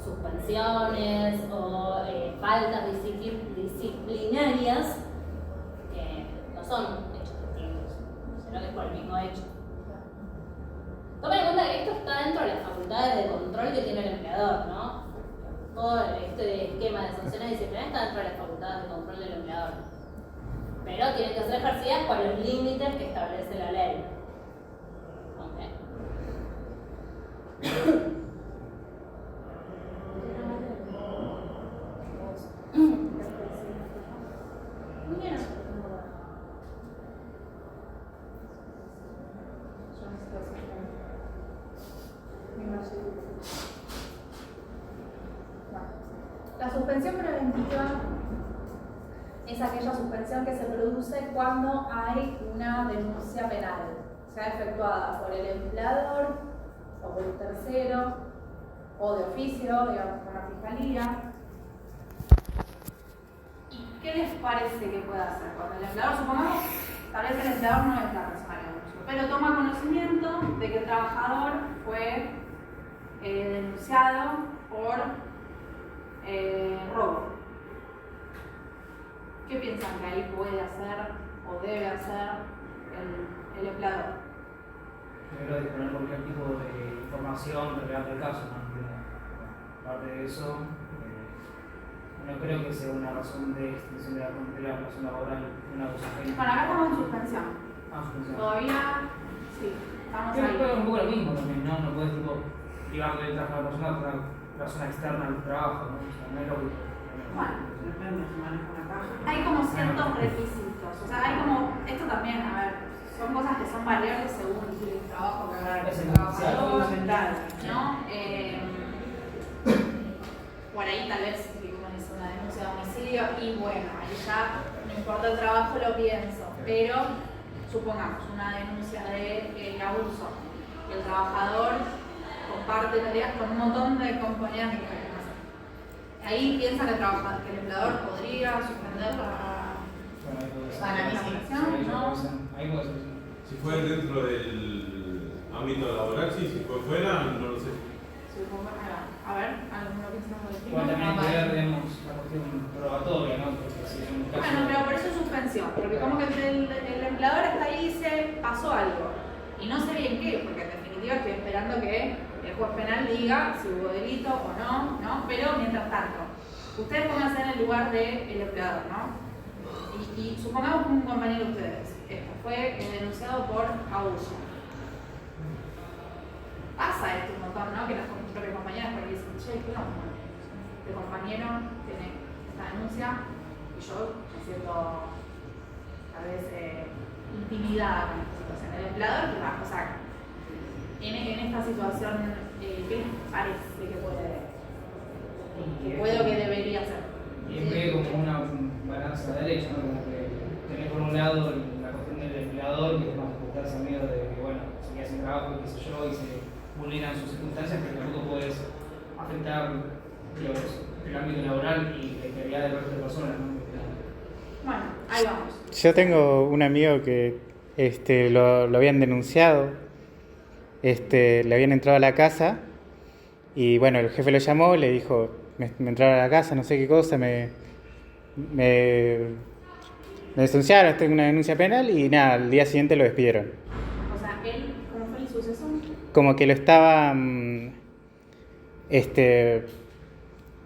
suspensiones o faltas disciplinarias que no son hechos distintos, sino que es por el mismo hecho. Tomen en cuenta que esto está dentro de las facultades de control que tiene el empleador, ¿no? Todo este esquema de sanciones disciplinarias está dentro de las facultades de control del empleador. Pero tienen que ser ejercidas por los límites que establece la ley. ¿Okay? Muy bien. La suspensión preventiva es aquella suspensión que se produce cuando hay una denuncia penal, sea efectuada por el empleador o por un tercero o de oficio, digamos, por la fiscalía. ¿Y qué les parece que puede hacer? Cuando el empleador, supongamos, tal vez el empleador no es la persona que denunció, pero toma conocimiento de que el trabajador fue denunciado por robo. ¿Qué piensan que ahí puede hacer o debe hacer el empleador? Deberá disponer cualquier tipo de información relevante del caso, ¿no? Aparte de eso, no creo que sea una razón de extinción de la relación laboral una cosa que... Bueno, acá estamos en suspensión. Suspensión. Todavía, sí, estamos Creo que es ahí. un poco lo mismo también, ¿no? No puedes tipo privarle del trabajo a la persona por una persona externa al trabajo, ¿no? O sea, no es lógico. Bueno, Depende, si maneja una caja. hay como ciertos requisitos. O sea, hay como, esto también, a ver, son cosas que son variables según el trabajo que haga Es el esencial. trabajador, ¿no? Por ahí tal vez si uno hizo una denuncia de homicidio y bueno, ahí ya no importa el trabajo, lo pienso, pero supongamos una denuncia de abuso y el trabajador comparte tareas con un montón de compañeras que quieren hacer. Ahí piensa que el empleador podría suspender la Para mí sí. ¿no? Ahí puede ser. Si fue dentro del ámbito laboral, sí, si fue fuera, no lo sé. A ver, ¿alguno piensa algo distinto? Igual también hay que ver, digamos, la cuestión probatoria, ¿no? Porque si en un caso... Bueno, pero por eso es suspensión, porque como que el empleador está ahí y dice, pasó algo, y no sé bien qué, porque en definitiva estoy esperando que el juez penal diga si hubo delito o no, ¿no? Pero mientras tanto, ustedes pónganse en el lugar del empleador, ¿no? Y supongamos que un compañero de ustedes fue denunciado por abuso. Pasa esto un montón, ¿no? Que las propias compañeras por ahí dicen, che, ¿qué onda? El compañero tiene esta denuncia y yo me siento tal vez intimidada con esta situación. El empleador, o sea, en esta situación, ¿qué les parece que puede o que debería hacer? Y es medio como una balanza de derecho, ¿no? Como que tenés por un lado la cuestión del empleador, que es más ocultarse a miedo de que, bueno, se queda sin trabajo, qué sé yo, y se vulneran sus circunstancias, pero tampoco puedes afectar el ámbito laboral y la integridad del resto de personas, ¿no? Bueno, ahí vamos. Yo tengo un amigo que lo habían denunciado, le habían entrado a la casa y bueno, el jefe lo llamó, le dijo, me entraron a la casa, no sé qué cosa, me denunciaron, tengo una denuncia penal y nada, al día siguiente lo despidieron. O sea, ¿cómo fue el suceso? Como que lo estaban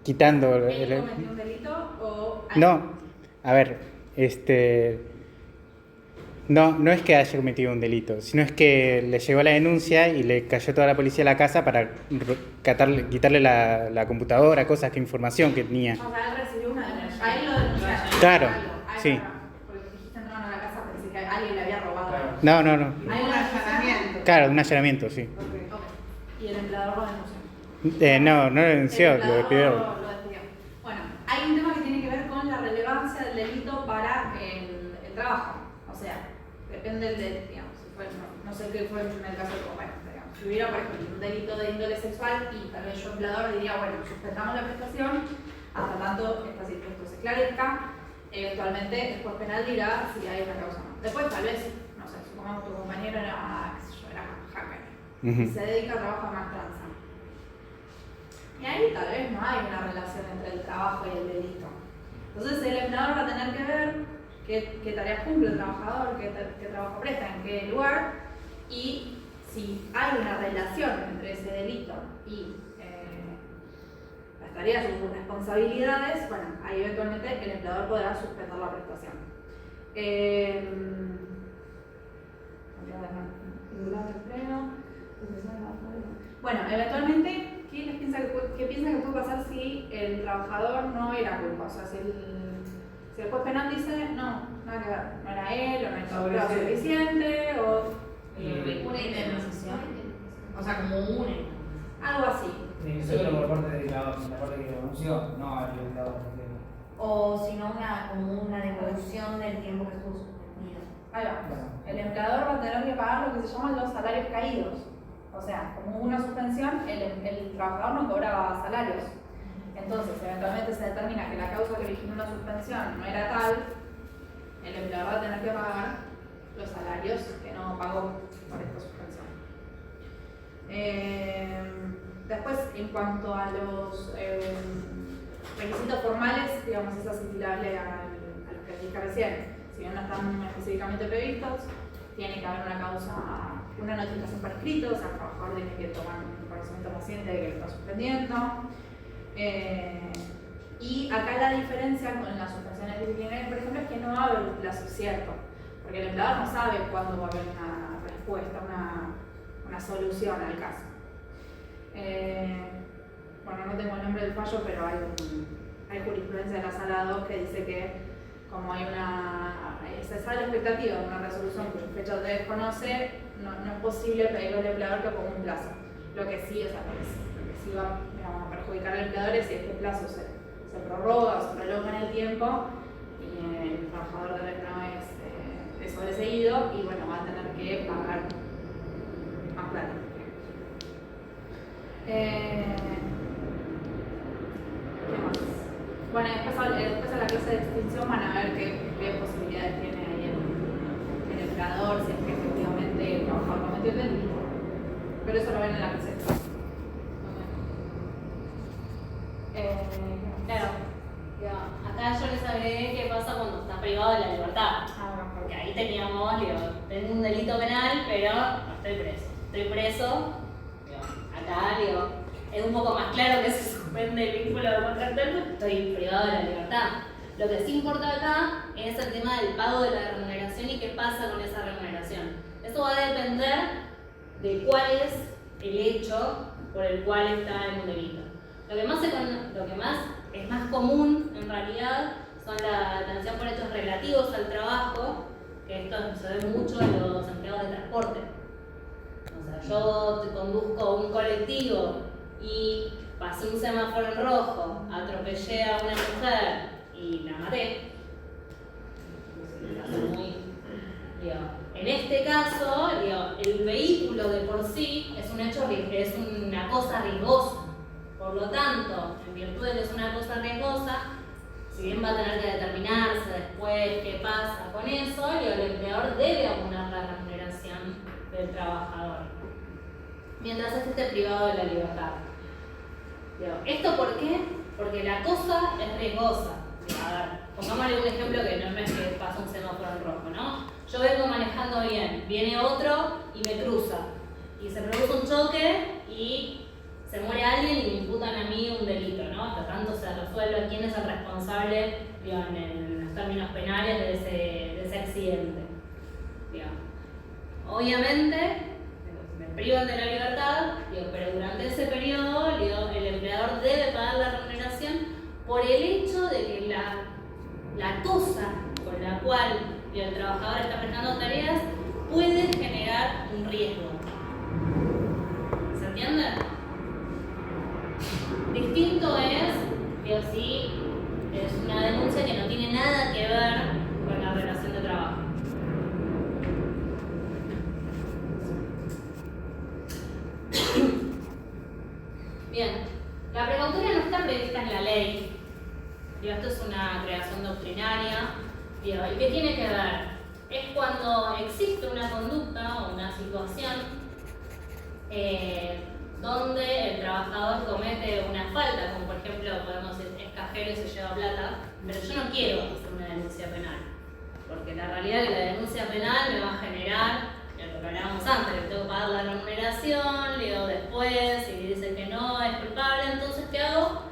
quitando. ¿Él cometió un delito o...? No, a ver, no es que haya cometido un delito, sino es que le llegó la denuncia y le cayó toda la policía a la casa para quitarle la computadora, cosas, información que tenía. O sea, él recibió una denuncia. A él lo denunciaron. Claro, Ahí sí. va. Porque dijiste entraron a la casa, pensé que alguien le había robado. Claro. No. Hay Un un allanamiento. Claro, un allanamiento, sí. Ok. Y el empleador lo denunció. No lo denunció, lo despidieron. Lo despidió. Bueno, hay un tema que tiene que ver con la relevancia del delito para el trabajo. O sea, depende del, digamos, si fue, no sé qué fue en el caso del compañero, digamos. Si hubiera, por ejemplo, un delito de índole sexual y tal vez yo empleador diría, bueno, suspendamos la prestación hasta tanto esto se esclarezca, eventualmente el juez penal dirá si hay una causa o no. Después tal vez, no sé, supongamos que tu compañero era, qué sé yo, era hacker y se dedica a trabajo de maestranza. Y ahí tal vez no hay una relación entre el trabajo y el delito. Entonces el empleador va a tener que ver qué tareas cumple el trabajador, qué trabajo presta, en qué lugar, y si hay una relación entre ese delito y las tareas o sus responsabilidades, bueno, ahí eventualmente el empleador podrá suspender la prestación. Bueno, eventualmente, ¿qué piensa que puede pasar si el trabajador no era culpa? O sea, si el juez penal dice, no, nada que ver, no era él, o no hizo prueba suficiente, o Una indemnización. O sea, como una. algo así. Solo por parte de la parte que denunció, no al empleador. O si no, como una devolución del tiempo que estuvo suspendido. Ahí va. El empleador va a tener que pagar lo que se llaman los salarios caídos. O sea, como hubo una suspensión, el trabajador no cobraba salarios. Entonces, eventualmente se determina que la causa que originó una suspensión no era tal, el empleador va a tener que pagar los salarios que no pagó por esta suspensión. Después, en cuanto a los requisitos formales, digamos, es asimilable a los que dije recién. Si bien no están específicamente previstos, tiene que haber una causa, una notificación por escrito, o sea, el trabajador tiene que tomar un conocimiento paciente de que lo está suspendiendo. Y acá la diferencia con las suspensiones disciplinarias, por ejemplo, es que no va a haber un plazo cierto, porque el empleador no sabe cuándo va a haber una respuesta, una solución al caso. Bueno, no tengo el nombre del fallo, pero hay jurisprudencia de la Sala 2 que dice que como se sale la expectativa de una resolución cuya fecha se desconoce, no es posible pedirle al empleador que ponga un plazo. Lo que sí, o sea, lo que sí va, digamos, a perjudicar al empleador es si este plazo se prorroga o se prolonga en el tiempo y el trabajador tal vez no es sobreseído y bueno, va a tener que pagar más plata. ¿Qué más? Bueno, después a la clase de extinción van a ver qué posibilidades tiene ahí el empleador, si es que efectivamente el trabajador cometió el delito. Pero eso lo ven en la clase. Claro, acá yo les agregué qué pasa cuando está privado de la libertad. Porque ahí teníamos, tengo un delito penal, pero no estoy preso. Estoy preso, acá es un poco más claro que se suspende el vínculo contractual porque estoy privado de la libertad. Lo que sí importa acá es el tema del pago de la remuneración y qué pasa con esa remuneración. Eso va a depender de cuál es el hecho por el cual está en un delito. Lo que más es más común en realidad son la atención por hechos relativos al trabajo, que esto se ve mucho en los empleados de transporte. O sea, yo conduzco un colectivo y pasé un semáforo en rojo, atropellé a una mujer y la maté. En este caso, el vehículo de por sí es un hecho, es una cosa riesgosa. Por lo tanto, en virtud de que es una cosa riesgosa, si bien va a tener que determinarse después qué pasa con eso, el empleador debe abonar la remuneración del trabajador, mientras este esté privado de la libertad. ¿Esto por qué? Porque la cosa es riesgosa. A ver, pongámosle un ejemplo que no es que pasa un semáforo en rojo, ¿no? Yo vengo manejando bien, viene otro y me cruza. Y se produce un choque y se muere alguien y me imputan a mí un delito, ¿no? Hasta tanto se resuelve quién es el responsable, en los términos penales de ese accidente. Obviamente, me privan de la libertad, pero durante ese periodo el empleador debe pagar la remuneración por el hecho de que la cosa con la cual el trabajador está prestando tareas puede generar un riesgo. ¿Se entiende? Distinto es, si es una denuncia que no tiene nada que ver con la relación de trabajo. Bien, la precautoria no está prevista en la ley. Esto es una creación doctrinaria. ¿Y qué tiene que ver? Es cuando existe una conducta o una situación donde el trabajador comete una falta, como por ejemplo, podemos decir, es cajero y se lleva plata, pero yo no quiero hacer una denuncia penal, porque la realidad es que la denuncia penal me va a generar, lo que hablábamos antes, le tengo que pagar la remuneración, leo después, y dice que no es culpable, entonces ¿qué hago?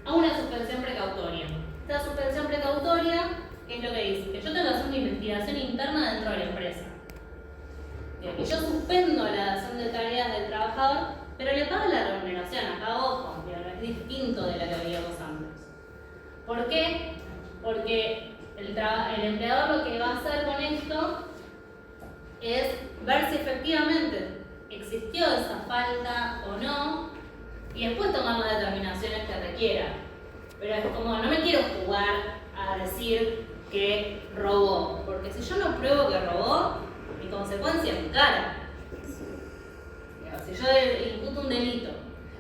Hago una suspensión precautoria. Esta suspensión precautoria, ¿qué es lo que dice? Que yo tengo que hacer una investigación interna dentro de la empresa. Que yo suspendo la dación de tareas del trabajador, pero le pago la remuneración. Acá, ojo, es distinto de la que habíamos antes. ¿Por qué? Porque el empleador lo que va a hacer con esto es ver si efectivamente existió esa falta o no, y después tomar las determinaciones que requiera. Pero es como, no me quiero jugar a decir que robó, porque si yo no pruebo que robó, mi consecuencia es mi cara. Si yo imputo un delito,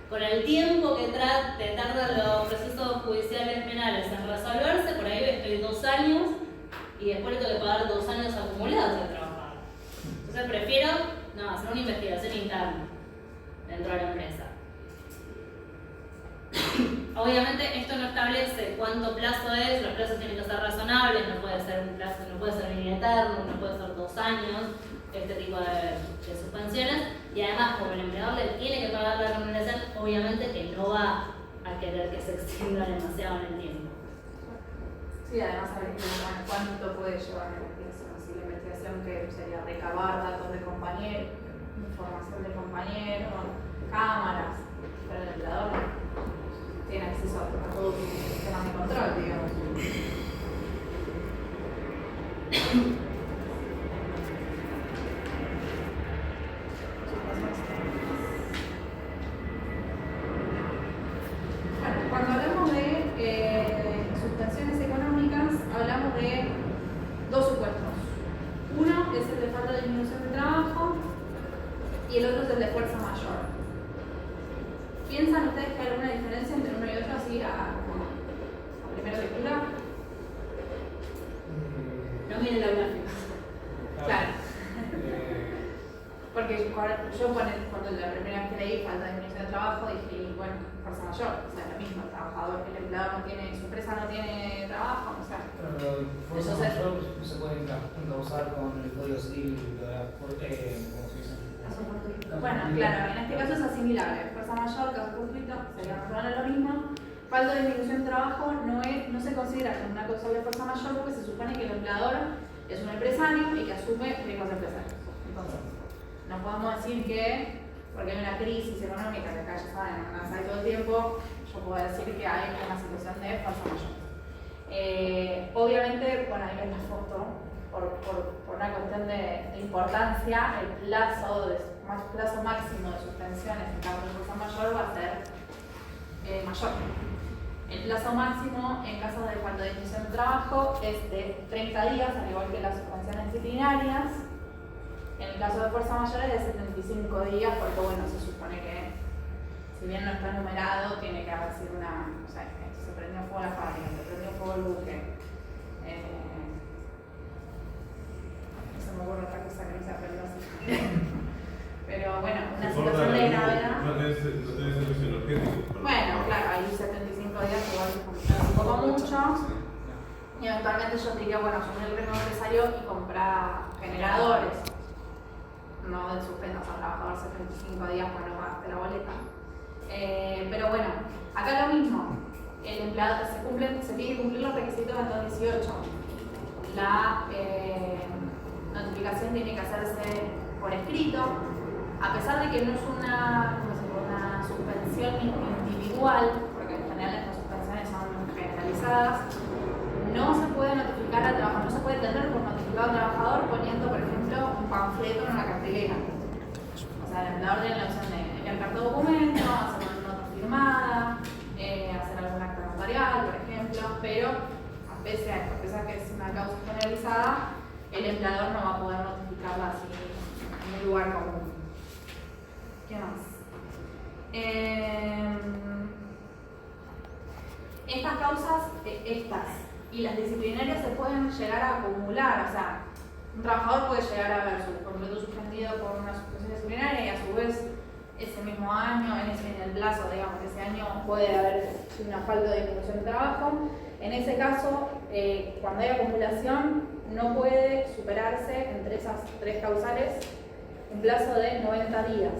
con el tiempo que tardan los procesos judiciales penales en resolverse, por ahí estoy 2 años y después le tengo que pagar 2 años acumulados al trabajador. Entonces prefiero hacer una investigación interna dentro de la empresa. Obviamente esto no establece cuánto plazo es, los plazos tienen que ser razonables, no puede ser un plazo, no puede ser ni eterno, no puede ser 2 años, este tipo de suspensiones, y además como el empleador le tiene que pagar la remuneración, obviamente que no va a querer que se extienda demasiado en el tiempo. Sí, además sabés que cuánto puede llevar la investigación, si la investigación que sería recabar datos de compañeros, información de compañeros, cámaras, pero el empleador tiene acceso a todo tipo de sistemas de control, digamos. Bueno, cuando hablamos de suspensiones económicas, hablamos de 2 supuestos. Uno es el de falta de disminución de trabajo y el otro es el de fuerza mayor. ¿Piensan ustedes que hay alguna diferencia entre uno y otro así a primera lectura? No miren la gráfica. Claro. Porque yo cuando la primera vez que leí falta de disminución de trabajo dije, y bueno, fuerza mayor, o sea, lo mismo, el trabajador, el empleador no tiene, su empresa no tiene trabajo, o sea. Pero fuerza mayor se puede encauzar con el Código Civil, ¿cómo se dice? Bueno, claro, en este caso es asimilable. Fuerza mayor, caso fortuito, sería más o menos lo mismo. Falta de disminución de trabajo no se considera como una causa de fuerza mayor porque se supone que el empleador es un empresario y que asume riesgos empresarios. Entonces, no podemos decir que, porque hay una crisis económica que acá ya saben, amenaza todo el tiempo, yo puedo decir que hay una situación de fuerza mayor. Obviamente, bueno, ahí ven la foto por una cuestión de importancia, el plazo máximo de suspensiones en caso de fuerza mayor va a ser mayor. El plazo máximo en caso de falta de disminución de trabajo es de 30 días, al igual que las suspensiones disciplinarias. En el caso de fuerza mayor es de 75 días, porque bueno, se supone que si bien no está numerado, tiene que haber sido una... O sea, se prendió fuego la fábrica, se prendió fuego el buque. No se me ocurre otra cosa que no sea peligrosa. Pero bueno, una situación de gravedad... No tenés servicio energético. Bueno, claro, hay 75 días igual es un poco mucho. Y eventualmente yo diría, bueno, asumir el riesgo empresario y comprar generadores. No suspendas al trabajador 75 días cuando no pagaste la boleta. Pero bueno, acá lo mismo. El empleado se tiene que cumplir los requisitos del 2018. La notificación tiene que hacerse por escrito. A pesar de que no es una suspensión individual, porque en general estas suspensiones son generalizadas, no se puede notificar al trabajador, no se puede tener por notificado al trabajador poniendo, por ejemplo, un panfleto en una cartelera. O sea, el empleador tiene la opción de enviar carta de documento, hacer una nota firmada, hacer algún acta notarial, por ejemplo, pero a pesar de que es una causa generalizada, el empleador no va a poder notificarla así en un lugar común. ¿Qué más? Estas causas, y las disciplinarias se pueden llegar a acumular, o sea, un trabajador puede llegar a ver su completo suspendido por una suspensión disciplinaria y a su vez ese mismo año, en el plazo, digamos, que ese año puede haber una falta de disminución de trabajo. En ese caso, cuando hay acumulación, no puede superarse entre esas tres causales un plazo de 90 días.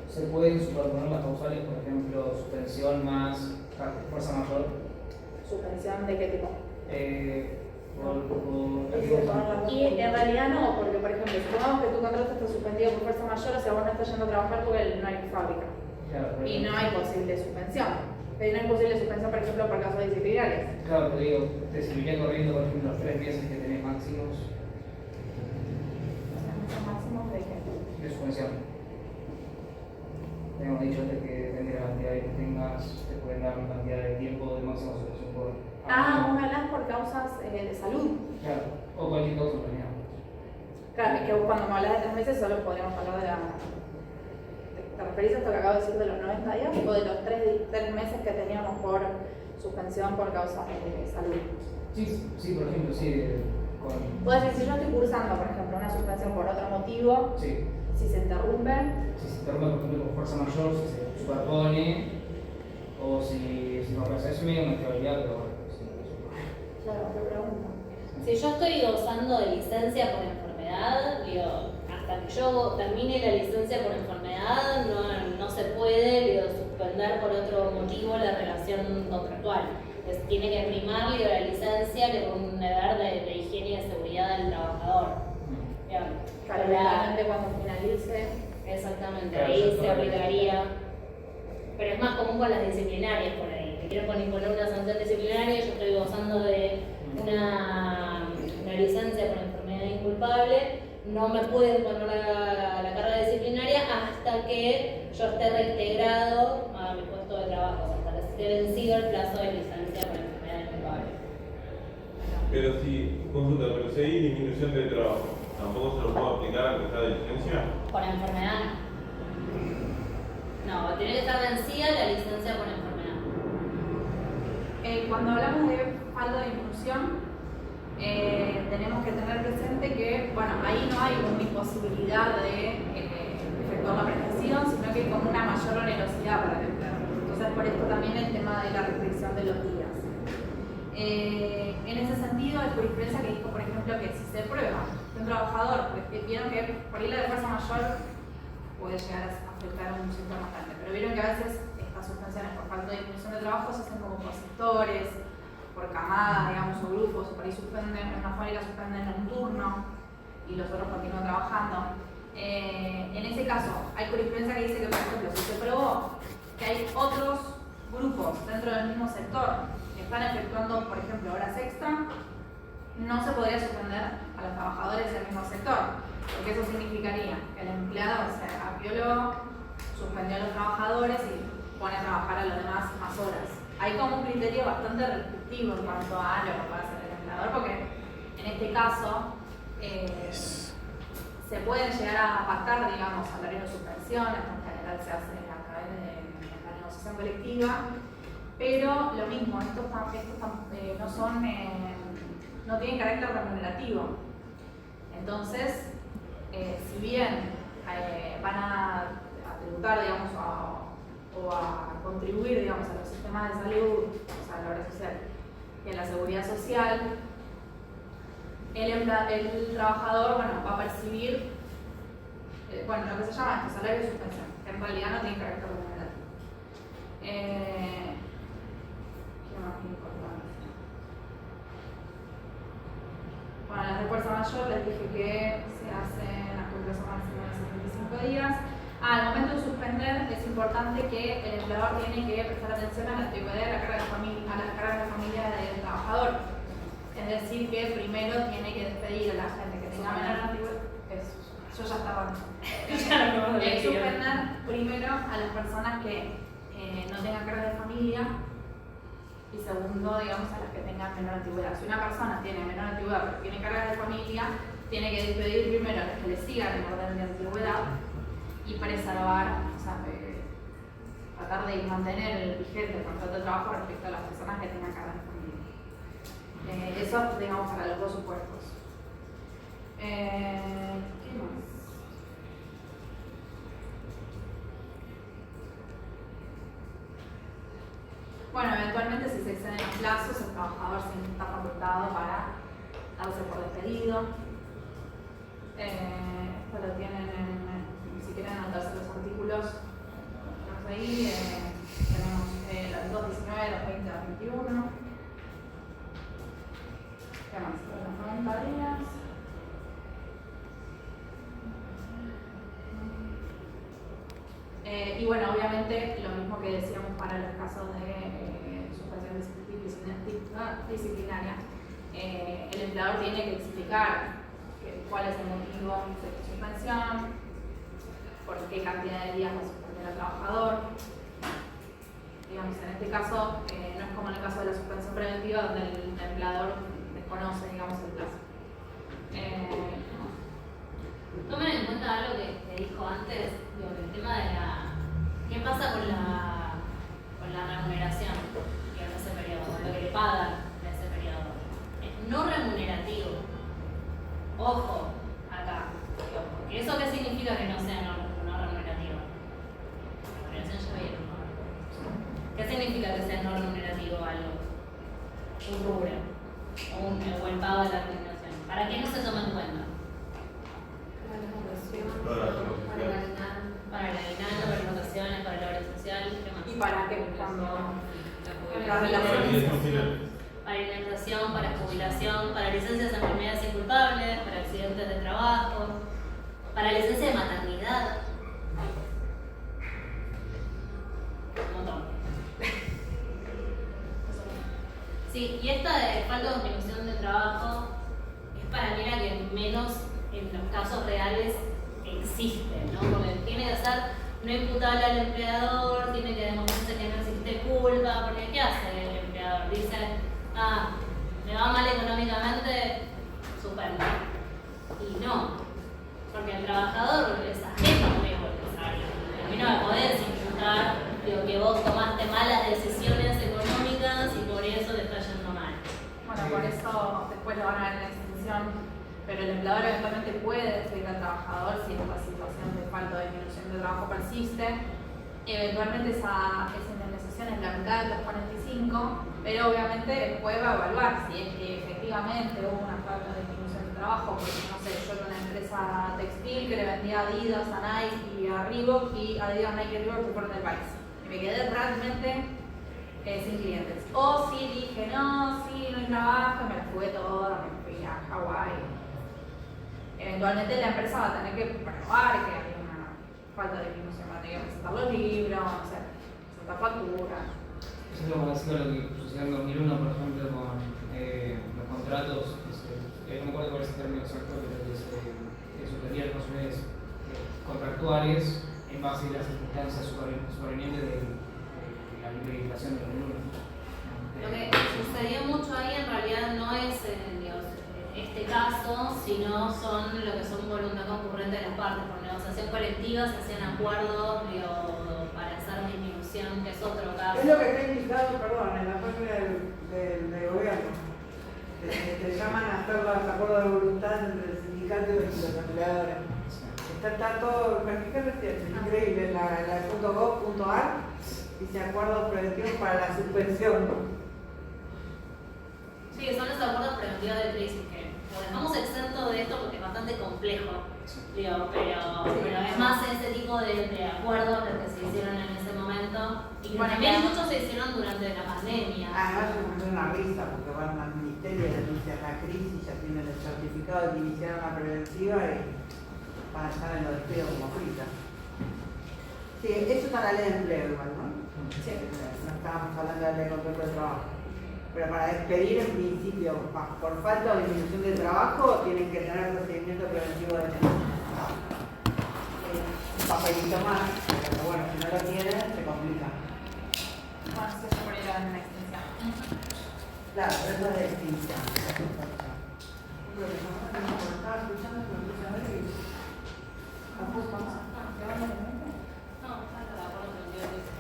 ¿Se pueden superponer las causales, por ejemplo, suspensión más fuerza mayor? ¿Suspensión de qué tipo? Y en realidad no, porque por ejemplo, supongamos que tu contrato está suspendido por fuerza mayor, o sea, vos no estás yendo a trabajar porque no hay fábrica. Claro, y no hay posible suspensión. Pero no hay posible suspensión, por ejemplo, por casos disciplinarios. Claro, te digo, te seguiría corriendo, por ejemplo, los 3 meses que tenés máximos ¿Los máximos de qué? de suspensión. Hemos dicho antes que depende de la cantidad que tengas, te pueden dar una cantidad de tiempo de máxima suspensión por... vos hablás por causas de salud. Claro, o cualquier causa en realidad. Claro, es que vos cuando me hablas de 3 meses solo podríamos hablar de la... ¿Te referís a esto que acabo de decir de los 90 días o de los 3 meses que teníamos por suspensión por causas de salud? Sí, por ejemplo, sí. Puedes decir, si yo estoy cursando, por ejemplo, una suspensión por otro motivo, sí. Si se interrumpe. Si se interrumpe, por ejemplo, por fuerza mayor, si se superpone, o si no pasa eso, medio una estabilidad, pero bueno. Claro, qué pregunta. Si yo estoy gozando de licencia por enfermedad, digo, hasta que yo termine la licencia por enfermedad, no se puede suspender por otro motivo la relación contractual. Tiene que primar la licencia que con un deber de higiene y de seguridad del trabajador. Claramente cuando finalice. Exactamente, claro, ahí se aplicaría. Pero es más común con las disciplinarias por ahí. Te quieren imponer una sanción disciplinaria, yo estoy gozando de una licencia por enfermedad inculpable, no me pueden poner la carga disciplinaria hasta que yo esté reintegrado a mi puesto de trabajo, hasta que esté vencido el plazo de licencia por enfermedad inculpable. Pero si hay disminución de trabajo, ¿tampoco se lo puedo aplicar al que está de licencia? Por enfermedad no, tiene que estar vencida la licencia por enfermedad. Cuando hablamos de falta de disminución, tenemos que tener presente que, bueno, ahí no hay una imposibilidad de efectuar la prestación, sino que hay como una mayor onerosidad para el empleador. Entonces, por esto también el tema de la restricción de los días. En ese sentido, hay jurisprudencia que dijo, por ejemplo, que si se prueba que un trabajador, vieron que por ahí la de fuerza mayor puede llegar a afectar un sector bastante, pero vieron que a veces estas suspensiones por falta de disminución de trabajo se hacen como por sectores, por camadas, digamos, o grupos, por ahí suspenden, en una fábrica suspenden un turno y los otros continúan trabajando. En ese caso, hay jurisprudencia que dice que, por ejemplo, si se probó que hay otros grupos dentro del mismo sector que están efectuando, por ejemplo, horas extra, no se podría suspender a los trabajadores del mismo sector, porque eso significaría que el empleado se apioló, suspendió a los trabajadores y pone a trabajar a los demás más horas. Hay como un criterio bastante restrictivo en cuanto a lo que puede hacer el empleador, porque en este caso se pueden llegar a pactar, digamos, salarios de suspensión, esto en general se hace a través de la negociación colectiva, pero lo mismo, estos no tienen carácter remunerativo. Entonces, si bien van a tributar, digamos, o a contribuir, digamos, a los sistemas de salud, o sea, a la obra social y a la seguridad social, el trabajador, bueno, va a percibir, lo que se llama esto, salario de suspensión, que en realidad no tiene carácter remunerativo. ¿Qué más es importante? Bueno, las de fuerza mayor les dije que se hacen las cumplas máximo de 75 días. Al momento de suspender es importante que el empleador tiene que prestar atención a la antigüedad de la carga de familia del trabajador. Es decir, que primero tiene que despedir a la gente que tenga menor antigüedad. Yo ya estaba. Suspender primero a las personas que no tengan carga de familia. Y segundo, digamos, a las que tengan menor antigüedad. Si una persona tiene menor antigüedad pero tiene carga de familia, tiene que despedir primero a los que le sigan en orden de antigüedad y preservar, o sea, tratar de mantener el vigente el contrato de trabajo respecto a las personas que tengan carga de familia. Eso, digamos, para los dos supuestos. ¿Qué más? Bueno, eventualmente si se exceden los plazos, el trabajador siempre está facultado para darse por despedido. Esto lo tienen si quieren anotarse los artículos, ahí tenemos las 219, las 20, las 21. ¿Qué más? Los 90 días. Y bueno, obviamente lo mismo que decíamos para los casos de suspensión disciplinaria, el empleador tiene que explicar cuál es el motivo de su suspensión, por qué cantidad de días va a suspender al trabajador. Digamos, en este caso, no es como en el caso de la suspensión preventiva, donde el empleador desconoce, digamos, el plazo. Tomen en cuenta algo que dijo antes, digo, el tema de qué pasa con la remuneración en ese periodo, con lo que le pagan en ese periodo. Es no remunerativo. Ojo, acá. Digo, porque ¿eso qué significa que no sea no remunerativo? Remuneración ya vieron, ¿no? ¿Qué significa que sea no remunerativo algo? Un rubro, o el pago de la remuneración. ¿Para qué no se toma en cuenta? Para el aguinaldo, para las rotaciones, para la obra social, ¿qué más? Y para que cuando la relación, para indemnización, para jubilación, para licencias de enfermedades inculpables, para accidentes de trabajo, para licencia de maternidad. Un montón. Sí, y esta de falta de disminución de trabajo es para mí la que menos en los casos reales existe, ¿no? Porque tiene que ser no imputable al empleador, tiene que demostrarse que no existe culpa, porque ¿qué hace el empleador? Dice, me va mal económicamente, suspende. Y no, porque el trabajador es ajeno a un riesgo necesario. A mí no me podés imputar que vos tomaste malas decisiones económicas y por eso te está yendo mal. Bueno, por eso después lo van a ver en la extensión. Pero el empleador eventualmente puede despedir al trabajador si esta situación de falta de disminución de trabajo persiste. Eventualmente esa indemnización es la mitad de los 45, pero obviamente el juez va a evaluar si es que efectivamente hubo una falta de disminución de trabajo, porque no sé, yo era una empresa textil que le vendía Adidas a Nike y a Reebok, y Adidas, Nike y Reebok se fueron del país. Y me quedé realmente sin clientes. O si dije, no, sí, no hay trabajo, y me la jugué toda, me fui a Hawái. Eventualmente la empresa va a tener que probar que hay una falta de disminución, va a tener que presentar los libros, no sé, presentar facturas. Eso es lo parecido a lo que sucedió en 2001, por ejemplo, con los contratos que se temporales en base a las circunstancias supervenientes de la legislación de la Unión. Lo que sucedió mucho ahí en realidad no es este caso, sino son lo que son voluntad concurrente de las partes. Por negociación colectiva se hacían acuerdos para hacer disminución, que es otro caso. Es lo que está indicado, perdón, en la página del gobierno. Te llaman a hacer los acuerdos de voluntad entre el sindicato y los empleadores. Está todo, es increíble, la .gov.ar dice acuerdos preventivos para la suspensión. Sí, son los acuerdos preventivos de crisis que lo dejamos exento de esto porque es bastante complejo, digo, pero es más ese tipo de acuerdos los que se hicieron en ese momento y que también muchos se hicieron durante la pandemia. Además es una risa porque van al ministerio y denuncian la crisis, ya tienen el certificado de que iniciaron la preventiva y van a estar en los despidos como fritas. Sí, eso está en la ley de empleo igual, ¿no? Sí. No estábamos hablando de la ley de contrato de trabajo. Pero para despedir, en principio, por falta o disminución de trabajo, tienen que tener procedimiento preventivo de un papelito más, pero bueno, si no lo tienen, se complica. Bueno, eso ya por ahí en la extensión. Claro, pero eso es de extinción. Creo que como estaba escuchando, me puse a ver y... ¿Tampoco pasa? No, falta el acuerdo preventivo de crisis.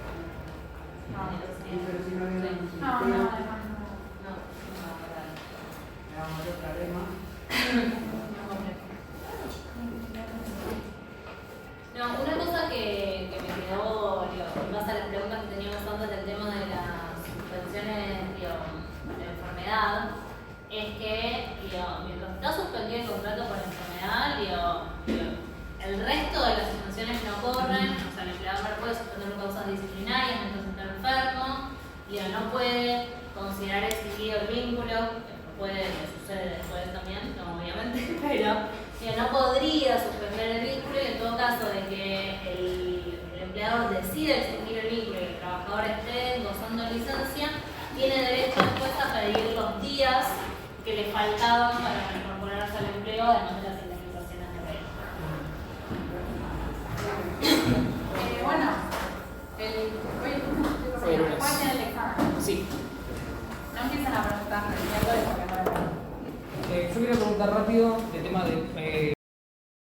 Sí, pero si no viene un No. le vamos a hacer problema. No, una cosa que me quedó, en base a las preguntas que teníamos antes del tema de las suspensiones de enfermedad, es que mientras está suspendido el contrato por enfermedad, el resto de las suspensiones no corren, o sea, el empleador puede suspender por causas disciplinarias mientras está enfermo, no puede considerar extinguido el vínculo, puede que sucede después también, no, obviamente, pero no podría suspender el vínculo y en todo caso de que el empleador decide extinguir el vínculo y el trabajador esté gozando de licencia, tiene derecho después a pedir los días que le faltaban para incorporarse al empleo, además de las indemnizaciones de ley. Bueno, ¿cuál tiene el examen? Sí. No empiezan a preguntar el miércoles porque no es. Yo quería preguntar rápido